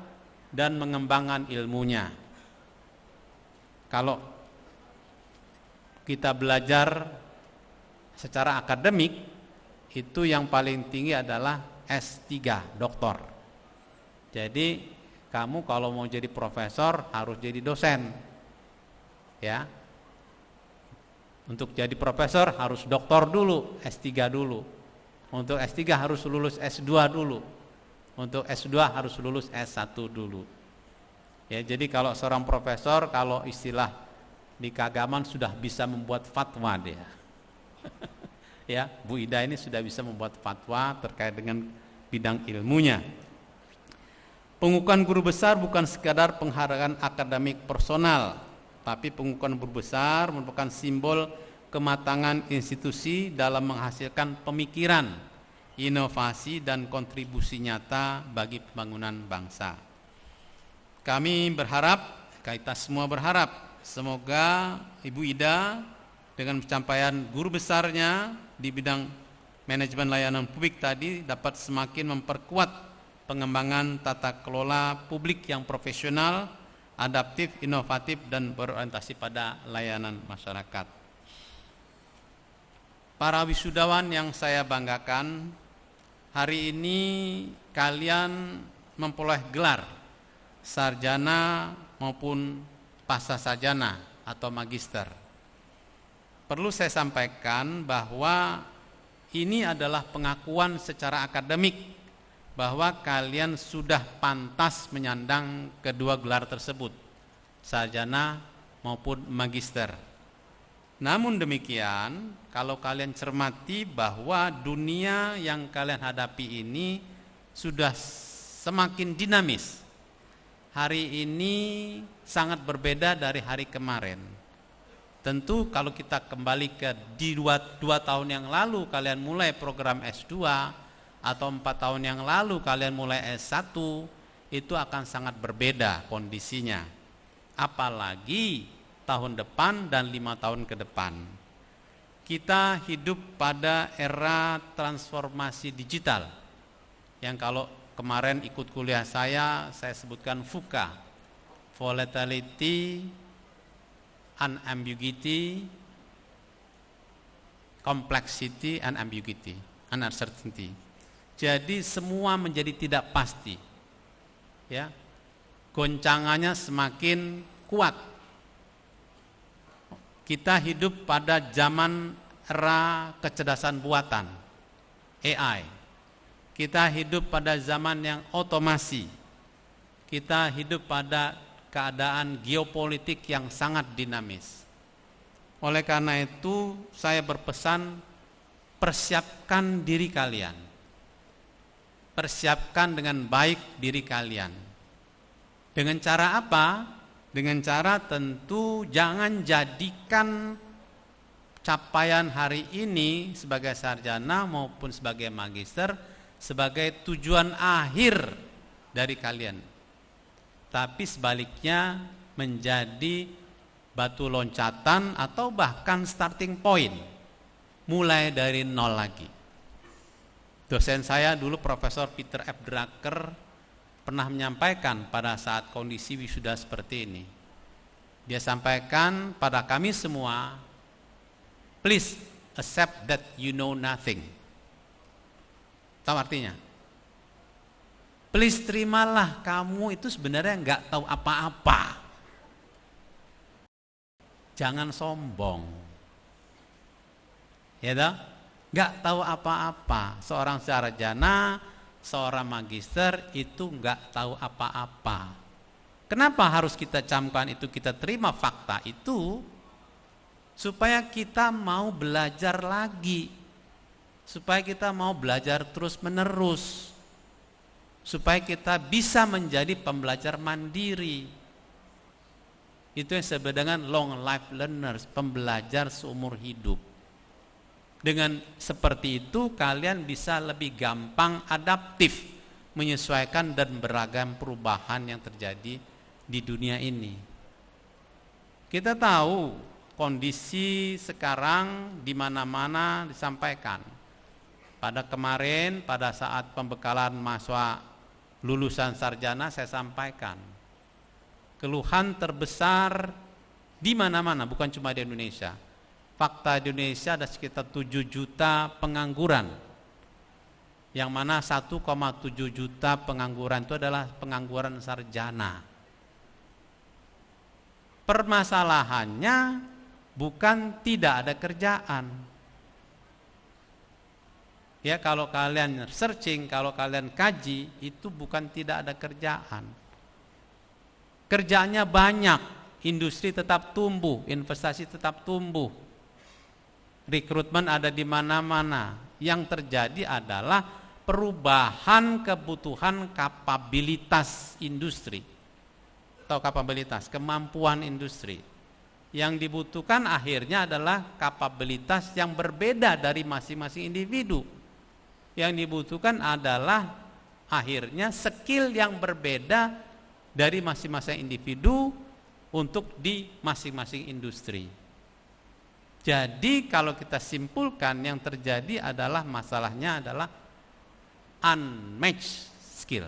dan mengembangkan ilmunya. Kalau kita belajar secara akademik, itu yang paling tinggi adalah S3, doktor. Jadi kamu kalau mau jadi profesor harus jadi dosen. Ya. Untuk jadi profesor harus doktor dulu, S3 dulu. Untuk S3 harus lulus S2 dulu. Untuk S2 harus lulus S1 dulu. Ya, jadi kalau seorang profesor, kalau istilah di keagamaan sudah bisa membuat fatwa dia. Ya, Bu Ida ini sudah bisa membuat fatwa terkait dengan bidang ilmunya. Pengukuhan guru besar bukan sekadar penghargaan akademik personal, tapi pengukuhan guru besar merupakan simbol kematangan institusi dalam menghasilkan pemikiran, inovasi dan kontribusi nyata bagi pembangunan bangsa. Kami berharap, kita semua berharap, semoga Ibu Ida dengan pencapaian guru besarnya di bidang manajemen layanan publik tadi dapat semakin memperkuat pengembangan tata kelola publik yang profesional, adaptif, inovatif, dan berorientasi pada layanan masyarakat. Para wisudawan yang saya banggakan, hari ini kalian memperoleh gelar sarjana maupun pascasarjana atau magister. Perlu saya sampaikan bahwa ini adalah pengakuan secara akademik bahwa kalian sudah pantas menyandang kedua gelar tersebut, sarjana maupun magister. Namun demikian, kalau kalian cermati bahwa dunia yang kalian hadapi ini sudah semakin dinamis. Hari ini sangat berbeda dari hari kemarin. Tentu kalau kita kembali ke di 2 tahun yang lalu kalian mulai program S2 atau 4 tahun yang lalu kalian mulai S1, itu akan sangat berbeda kondisinya. Apalagi tahun depan dan 5 tahun ke depan. Kita hidup pada era transformasi digital yang kalau kemarin ikut kuliah saya sebutkan VUCA, volatility, unambiguity, complexity, and ambiguity, uncertainty. Jadi semua menjadi tidak pasti, ya, goncangannya semakin kuat. Kita hidup pada zaman era kecerdasan buatan, AI. Kita hidup pada zaman yang otomasi. Kita hidup pada keadaan geopolitik yang sangat dinamis. Oleh karena itu, saya berpesan, persiapkan diri kalian. Persiapkan dengan baik diri kalian. Dengan cara apa? Dengan cara tentu jangan jadikan capaian hari ini sebagai sarjana maupun sebagai magister sebagai tujuan akhir dari kalian, tapi sebaliknya menjadi batu loncatan atau bahkan starting point, mulai dari nol lagi. Dosen saya dulu Profesor Peter F. Drucker pernah menyampaikan pada saat kondisi wisuda seperti ini. Dia sampaikan pada kami semua, please accept that you know nothing. Tahu artinya? Please terimalah kamu itu sebenarnya nggak tahu apa-apa. Jangan sombong. Ya toh? Nggak tahu apa-apa. Seorang sarjana, seorang magister itu nggak tahu apa-apa. Kenapa harus kita camkan itu, kita terima fakta itu? Supaya kita mau belajar lagi. Supaya kita mau belajar terus menerus. Supaya kita bisa menjadi pembelajar mandiri. Itu yang disebut dengan long life learners, pembelajar seumur hidup. Dengan seperti itu kalian bisa lebih gampang adaptif, menyesuaikan dan beragam perubahan yang terjadi di dunia ini. Kita tahu kondisi sekarang di mana-mana disampaikan. Pada kemarin, pada saat pembekalan mahasiswa lulusan sarjana, saya sampaikan keluhan terbesar di mana-mana, bukan cuma di Indonesia. Fakta di Indonesia ada sekitar 7 juta pengangguran, yang mana 1,7 juta pengangguran itu adalah pengangguran sarjana. Permasalahannya bukan tidak ada kerjaan. Ya, kalau kalian searching, kalau kalian kaji, itu bukan tidak ada kerjaan. Kerjaannya banyak, industri tetap tumbuh, investasi tetap tumbuh. Rekrutmen ada di mana-mana. Yang terjadi adalah perubahan kebutuhan kapabilitas industri. Atau kapabilitas, kemampuan industri. Yang dibutuhkan akhirnya adalah kapabilitas yang berbeda dari masing-masing individu. Yang dibutuhkan adalah akhirnya skill yang berbeda dari masing-masing individu untuk di masing-masing industri. Jadi kalau kita simpulkan, yang terjadi adalah masalahnya adalah unmatched skill.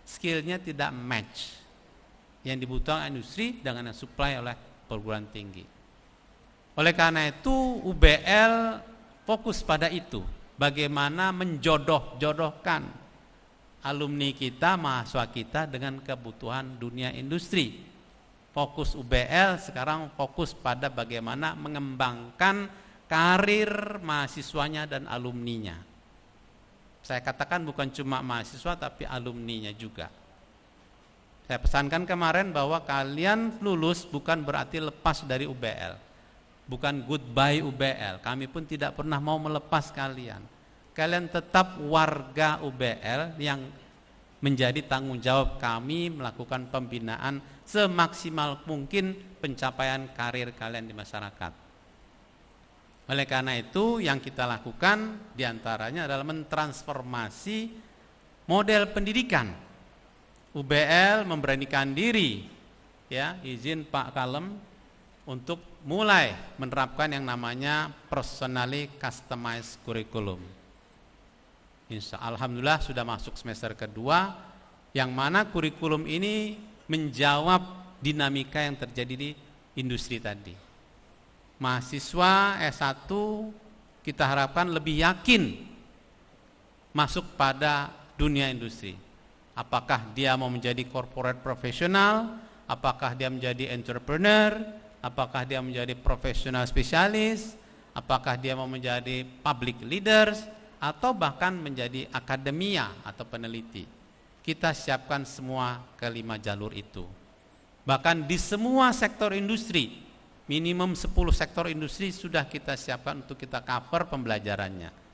Skillnya tidak match yang dibutuhkan industri dengan yang supply oleh perguruan tinggi. Oleh karena itu UBL fokus pada itu, bagaimana menjodoh-jodohkan alumni kita, mahasiswa kita dengan kebutuhan dunia industri. Fokus UBL sekarang fokus pada bagaimana mengembangkan karir mahasiswanya dan alumninya. Saya katakan bukan cuma mahasiswa tapi alumninya juga. Saya pesankan kemarin bahwa kalian lulus bukan berarti lepas dari UBL. Bukan goodbye UBL. Kami pun tidak pernah mau melepas kalian. Kalian tetap warga UBL yang menjadi tanggung jawab kami melakukan pembinaan semaksimal mungkin pencapaian karir kalian di masyarakat. Oleh karena itu yang kita lakukan diantaranya adalah mentransformasi model pendidikan. UBL memberanikan diri, ya, izin Pak Kalem, untuk mulai menerapkan yang namanya personally customized curriculum. Alhamdulillah sudah masuk semester kedua, yang mana kurikulum ini menjawab dinamika yang terjadi di industri tadi. Mahasiswa S1 kita harapkan lebih yakin masuk pada dunia industri. Apakah dia mau menjadi corporate profesional, apakah dia menjadi entrepreneur, apakah dia menjadi profesional spesialis, apakah dia mau menjadi public leaders, atau bahkan menjadi akademia atau peneliti. Kita siapkan semua kelima jalur itu. Bahkan di semua sektor industri, minimum 10 sektor industri sudah kita siapkan untuk kita cover pembelajarannya.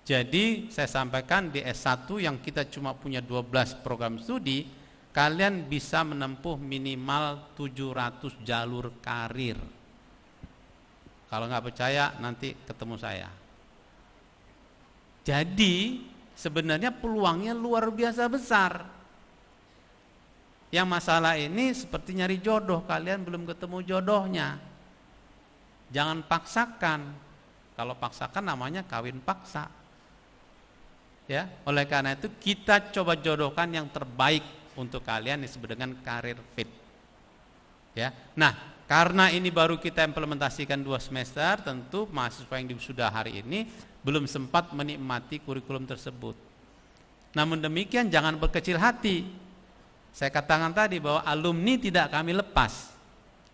Jadi saya sampaikan di S1 yang kita cuma punya 12 program studi, kalian bisa menempuh minimal 700 jalur karir. Kalau nggak percaya nanti ketemu saya. Jadi sebenarnya peluangnya luar biasa besar. Yang masalah ini seperti nyari jodoh, kalian belum ketemu jodohnya. Jangan paksakan. Kalau paksakan namanya kawin paksa. Ya, oleh karena itu kita coba jodohkan yang terbaik untuk kalian yang disebut dengan karir fit. Ya. Nah, karena ini baru kita implementasikan 2 semester, tentu mahasiswa yang sudah hari ini belum sempat menikmati kurikulum tersebut. Namun demikian jangan berkecil hati. Saya katakan tadi bahwa alumni tidak kami lepas.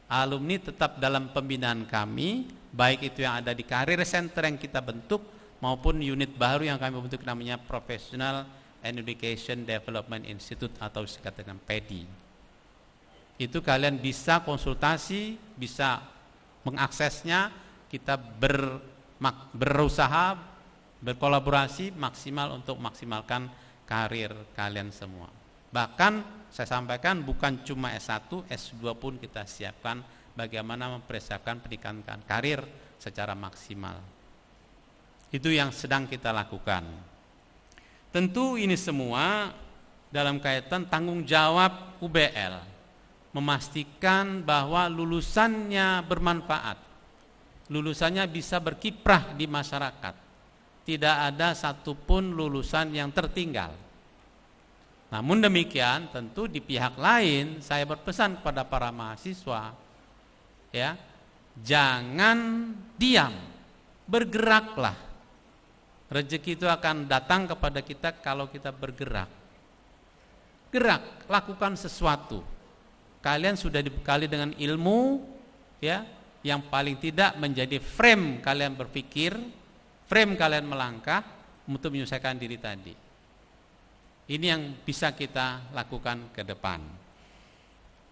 Alumni tetap dalam pembinaan kami baik itu yang ada di Career Center yang kita bentuk maupun unit baru yang kami bentuk namanya Professional and Education Development Institute atau disingkat dengan PEDI. Itu kalian bisa konsultasi, bisa mengaksesnya, kita berusaha, berkolaborasi maksimal untuk maksimalkan karir kalian semua. Bahkan saya sampaikan bukan cuma S1, S2 pun kita siapkan bagaimana mempersiapkan pendidikan karir secara maksimal. Itu yang sedang kita lakukan. Tentu ini semua dalam kaitan tanggung jawab UBL, memastikan bahwa lulusannya bermanfaat, lulusannya bisa berkiprah di masyarakat, tidak ada satupun lulusan yang tertinggal. Namun demikian, tentu di pihak lain saya berpesan kepada para mahasiswa, ya, jangan diam, bergeraklah. Rezeki itu akan datang kepada kita kalau kita bergerak. Gerak, lakukan sesuatu. Kalian sudah dibekali dengan ilmu, ya, yang paling tidak menjadi frame kalian berpikir, frame kalian melangkah untuk menyelesaikan diri tadi. Ini yang bisa kita lakukan ke depan.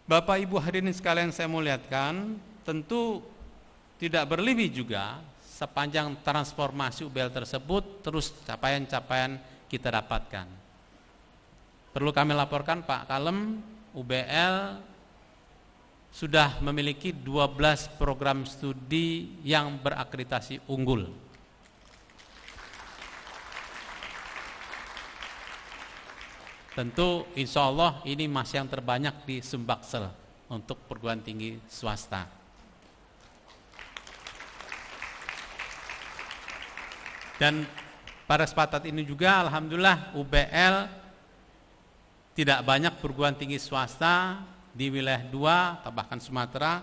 Bapak Ibu hadirin sekalian saya muliakan, tentu tidak berlebih juga sepanjang transformasi UBL tersebut terus capaian-capaian kita dapatkan. Perlu kami laporkan Pak Kalem, UBL sudah memiliki 12 program studi yang berakreditasi unggul. Tentu insya Allah ini masih yang terbanyak di Sumbaksel untuk perguruan tinggi swasta. Dan pada kesempatan ini juga alhamdulillah UBL tidak banyak perguruan tinggi swasta di wilayah 2 atau bahkan Sumatera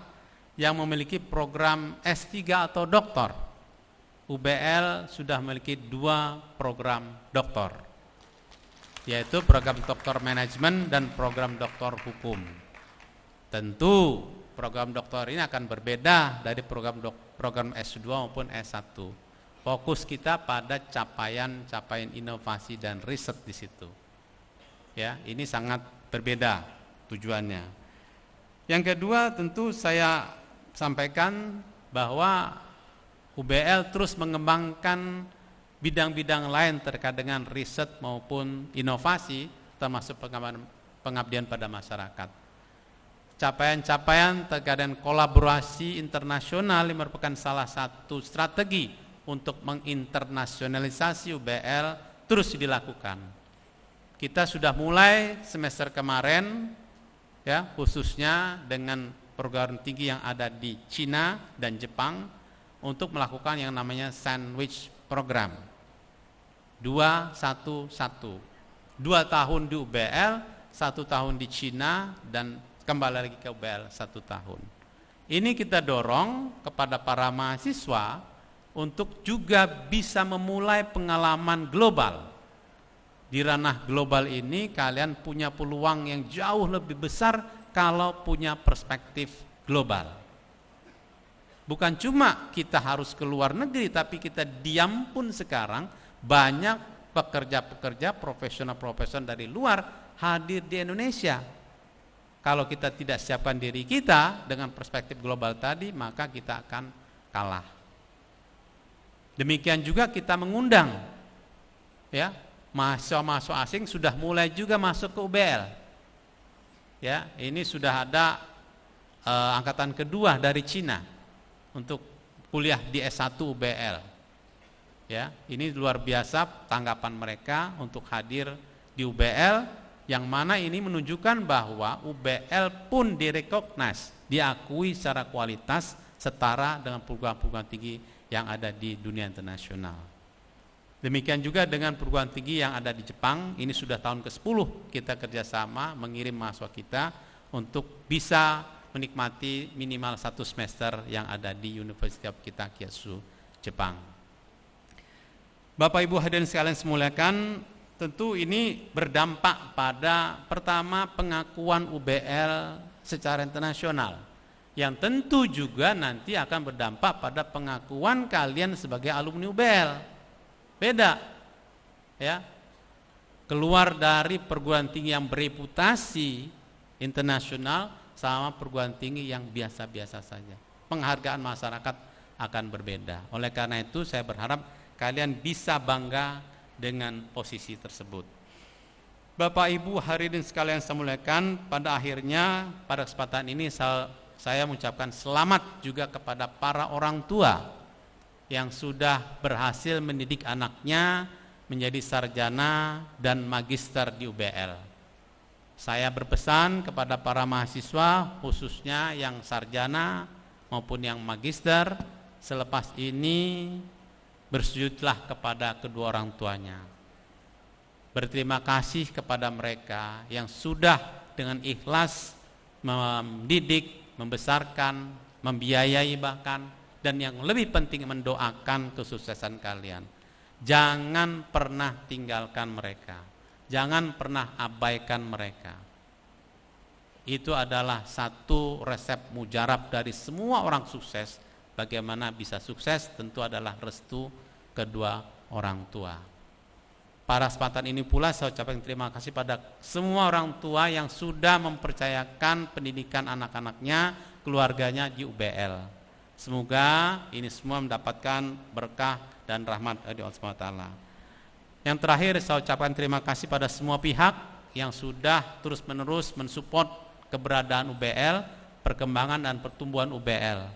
yang memiliki program S3 atau doktor. UBL sudah memiliki 2 program doktor, yaitu program doktor manajemen dan program doktor hukum. Tentu program doktor ini akan berbeda dari program S2 maupun S1. Fokus kita pada capaian inovasi dan riset di situ. Ya, ini sangat berbeda tujuannya. Yang kedua, tentu saya sampaikan bahwa UBL terus mengembangkan bidang-bidang lain terkait dengan riset maupun inovasi, termasuk pengabdian pada masyarakat. Capaian-capaian terkait dengan kolaborasi internasional yang merupakan salah satu strategi untuk menginternasionalisasi UBL terus dilakukan. Kita sudah mulai semester kemarin, ya, khususnya dengan perguruan tinggi yang ada di Cina dan Jepang untuk melakukan yang namanya sandwich program 2-1-1, 2 tahun di UBL, 1 tahun di Cina, dan kembali lagi ke UBL 1 tahun. Ini kita dorong kepada para mahasiswa untuk juga bisa memulai pengalaman global. Di ranah global ini kalian punya peluang yang jauh lebih besar kalau punya perspektif global. Bukan cuma kita harus ke luar negeri, tapi kita diam pun sekarang banyak pekerja-pekerja profesional-profesional dari luar hadir di Indonesia. Kalau kita tidak siapkan diri kita dengan perspektif global tadi, maka kita akan kalah. Demikian juga kita mengundang, ya, mahasiswa-mahasiswa asing sudah mulai juga masuk ke UBL. Ya, ini sudah ada angkatan kedua dari Cina untuk kuliah di S1 UBL. Ya, ini luar biasa tanggapan mereka untuk hadir di UBL, yang mana ini menunjukkan bahwa UBL pun direkognize, diakui secara kualitas setara dengan perguruan-perguruan tinggi yang ada di dunia internasional. Demikian juga dengan perguruan tinggi yang ada di Jepang, ini sudah tahun ke-10 kita kerjasama mengirim mahasiswa kita untuk bisa menikmati minimal 1 semester yang ada di University of Kitakyushu, Jepang. Bapak Ibu hadirin sekalian semuliakan, tentu ini berdampak pada pertama pengakuan UBL secara internasional. yang tentu juga nanti akan berdampak pada pengakuan kalian sebagai alumni UBL. Beda, ya. Keluar dari perguruan tinggi yang bereputasi internasional sama perguruan tinggi yang biasa-biasa saja. Penghargaan masyarakat akan berbeda. Oleh karena itu saya berharap kalian bisa bangga dengan posisi tersebut. Bapak Ibu hadirin sekalian saya muliakan, pada akhirnya pada kesempatan ini saya mengucapkan selamat juga kepada para orang tua yang sudah berhasil mendidik anaknya menjadi sarjana dan magister di UBL. Saya berpesan kepada para mahasiswa khususnya yang sarjana maupun yang magister, selepas ini bersujudlah kepada kedua orang tuanya. Berterima kasih kepada mereka yang sudah dengan ikhlas mendidik, membesarkan, membiayai bahkan, dan yang lebih penting mendoakan kesuksesan kalian. Jangan pernah tinggalkan mereka, jangan pernah abaikan mereka. Itu adalah satu resep mujarab dari semua orang sukses. Bagaimana bisa sukses tentu adalah restu kedua orang tua. Pada kesempatan ini pula saya ucapkan terima kasih pada semua orang tua yang sudah mempercayakan pendidikan anak-anaknya, keluarganya di UBL. Semoga ini semua mendapatkan berkah dan rahmat dari Allah SWT. Yang terakhir saya ucapkan terima kasih pada semua pihak yang sudah terus-menerus mensupport keberadaan UBL, perkembangan dan pertumbuhan UBL.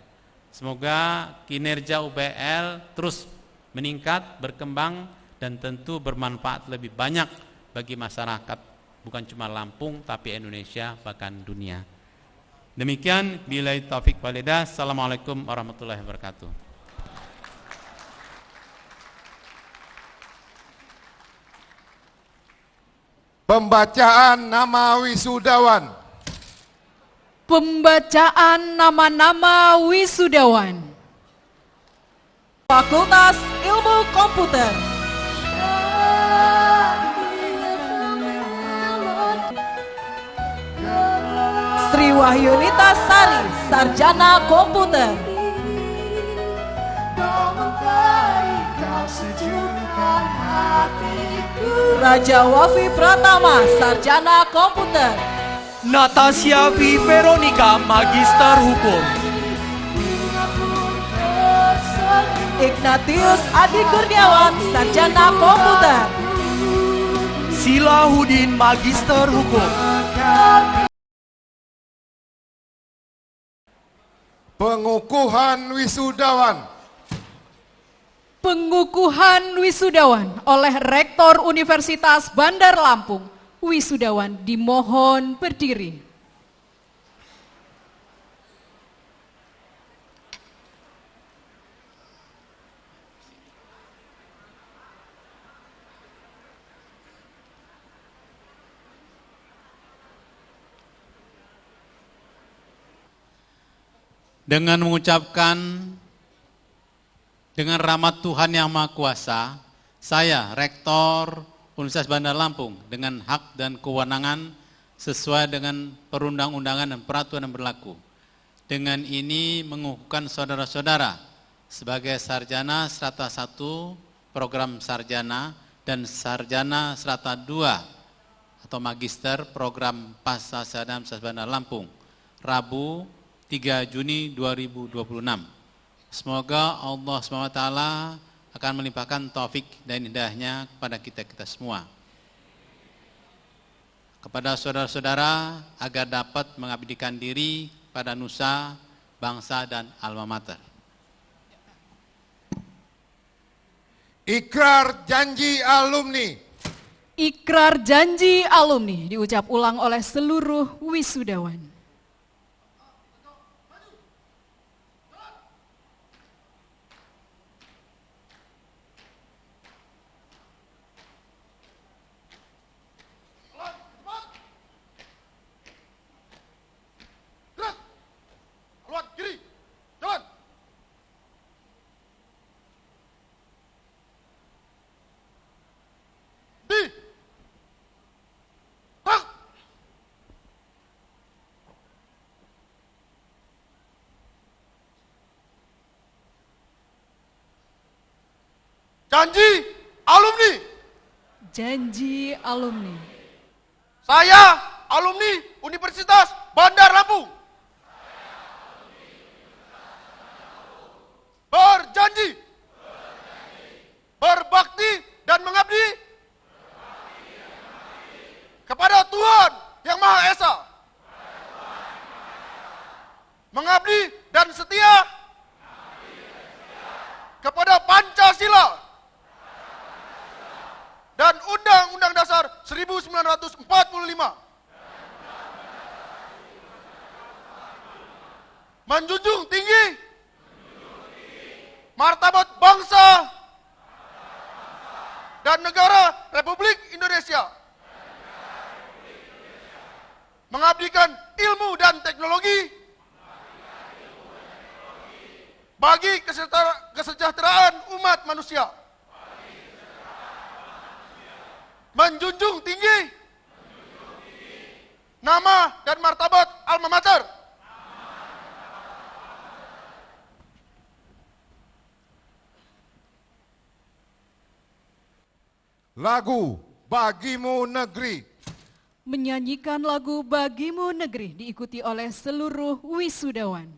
Semoga kinerja UBL terus meningkat, berkembang, dan tentu bermanfaat lebih banyak bagi masyarakat, bukan cuma Lampung tapi Indonesia bahkan dunia. Demikian, billahi taufik walhidayah. Assalamualaikum warahmatullahi wabarakatuh. Pembacaan nama wisudawan. Pembacaan nama-nama wisudawan. Fakultas Ilmu Komputer. Sri Wahyunita Sari, Sarjana Komputer. Raja Wafi Pratama, Sarjana Komputer. Natasha V. Veronica, Magister Hukum. Ignatius Adi Kurniawan, Sarjana Komputer. Silahudin, Magister Hukum. Pengukuhan wisudawan. Pengukuhan wisudawan oleh Rektor Universitas Bandar Lampung. Wisudawan dimohon berdiri. Dengan mengucapkan dengan rahmat Tuhan Yang Maha Kuasa, saya Rektor Universitas Bandar Lampung dengan hak dan kewenangan sesuai dengan perundang-undangan dan peraturan yang berlaku. Dengan ini mengukuhkan saudara-saudara sebagai sarjana strata 1 program sarjana dan sarjana strata 2 atau magister program pasca sarjana Universitas Bandar Lampung, Rabu 3 Juni 2026. Semoga Allah SWT akan melimpahkan taufik dan hidayahnya kepada kita semua. Kepada saudara-saudara agar dapat mengabdikan diri pada nusa, bangsa, dan alma mater. Ikrar janji alumni. Ikrar janji alumni diucap ulang oleh seluruh wisudawan. Janji alumni. Janji alumni. Saya alumni Universitas Bandar Lampung. Berjanji. Berbakti dan mengabdi. Kepada Tuhan Yang Maha Esa. Mengabdi dan setia. Kepada Pancasila. Dan Undang-Undang Dasar 1945. Menjunjung tinggi martabat bangsa dan negara Republik Indonesia. Mengabdikan ilmu dan teknologi bagi kesejahteraan umat manusia. Menjunjung tinggi nama dan martabat alma mater. Lagu Bagimu Negeri. Menyanyikan lagu Bagimu Negeri diikuti oleh seluruh wisudawan.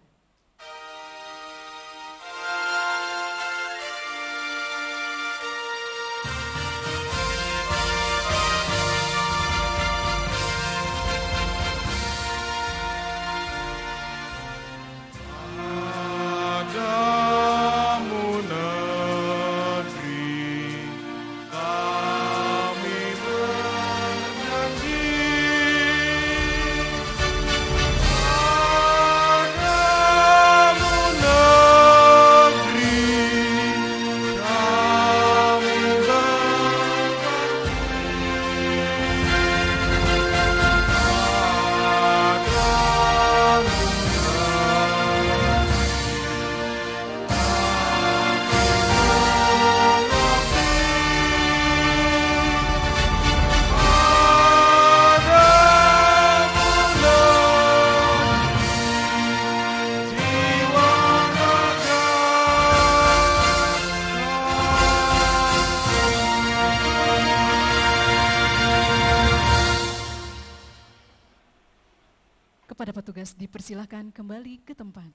Kepada petugas dipersilakan kembali ke tempat.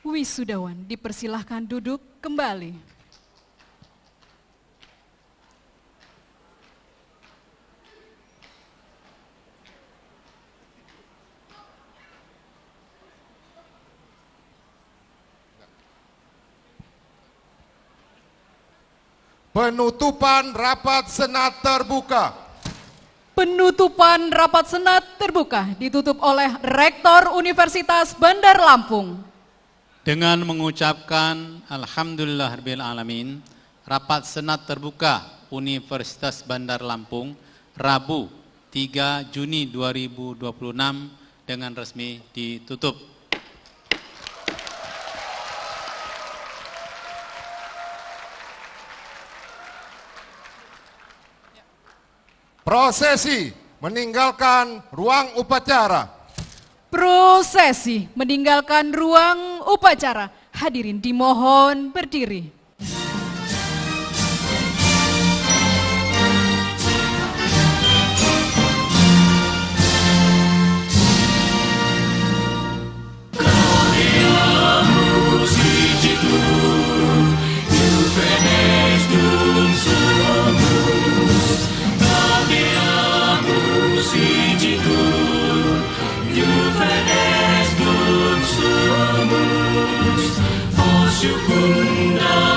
Wisudawan dipersilahkan duduk kembali. Penutupan rapat senat terbuka. Penutupan rapat senat terbuka ditutup oleh Rektor Universitas Bandar Lampung. Dengan mengucapkan Alhamdulillahirabbil alamin, rapat senat terbuka Universitas Bandar Lampung Rabu 3 Juni 2026 dengan resmi ditutup. Prosesi meninggalkan ruang upacara. Prosesi meninggalkan ruang upacara. Hadirin dimohon berdiri. Syukunda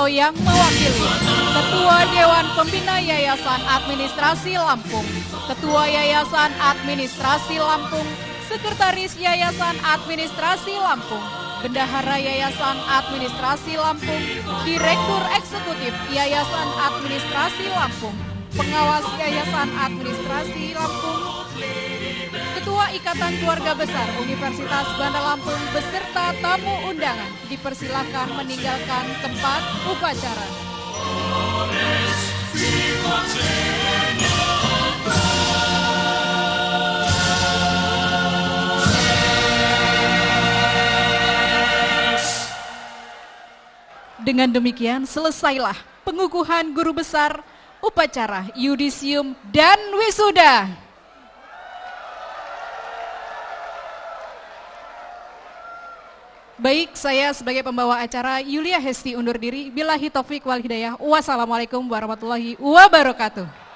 atau yang mewakili, Ketua Dewan Pembina Yayasan Administrasi Lampung, Ketua Yayasan Administrasi Lampung, Sekretaris Yayasan Administrasi Lampung, Bendahara Yayasan Administrasi Lampung, Direktur Eksekutif Yayasan Administrasi Lampung, Pengawas Yayasan Administrasi Lampung, Ketua Ikatan Keluarga Besar Universitas Bandar Lampung beserta tamu undangan dipersilakan meninggalkan tempat upacara. Dengan demikian selesailah pengukuhan guru besar, upacara yudisium dan wisuda. Baik, saya sebagai pembawa acara Yulia Hesti undur diri. Billahi taufik wal hidayah. Wassalamualaikum warahmatullahi wabarakatuh.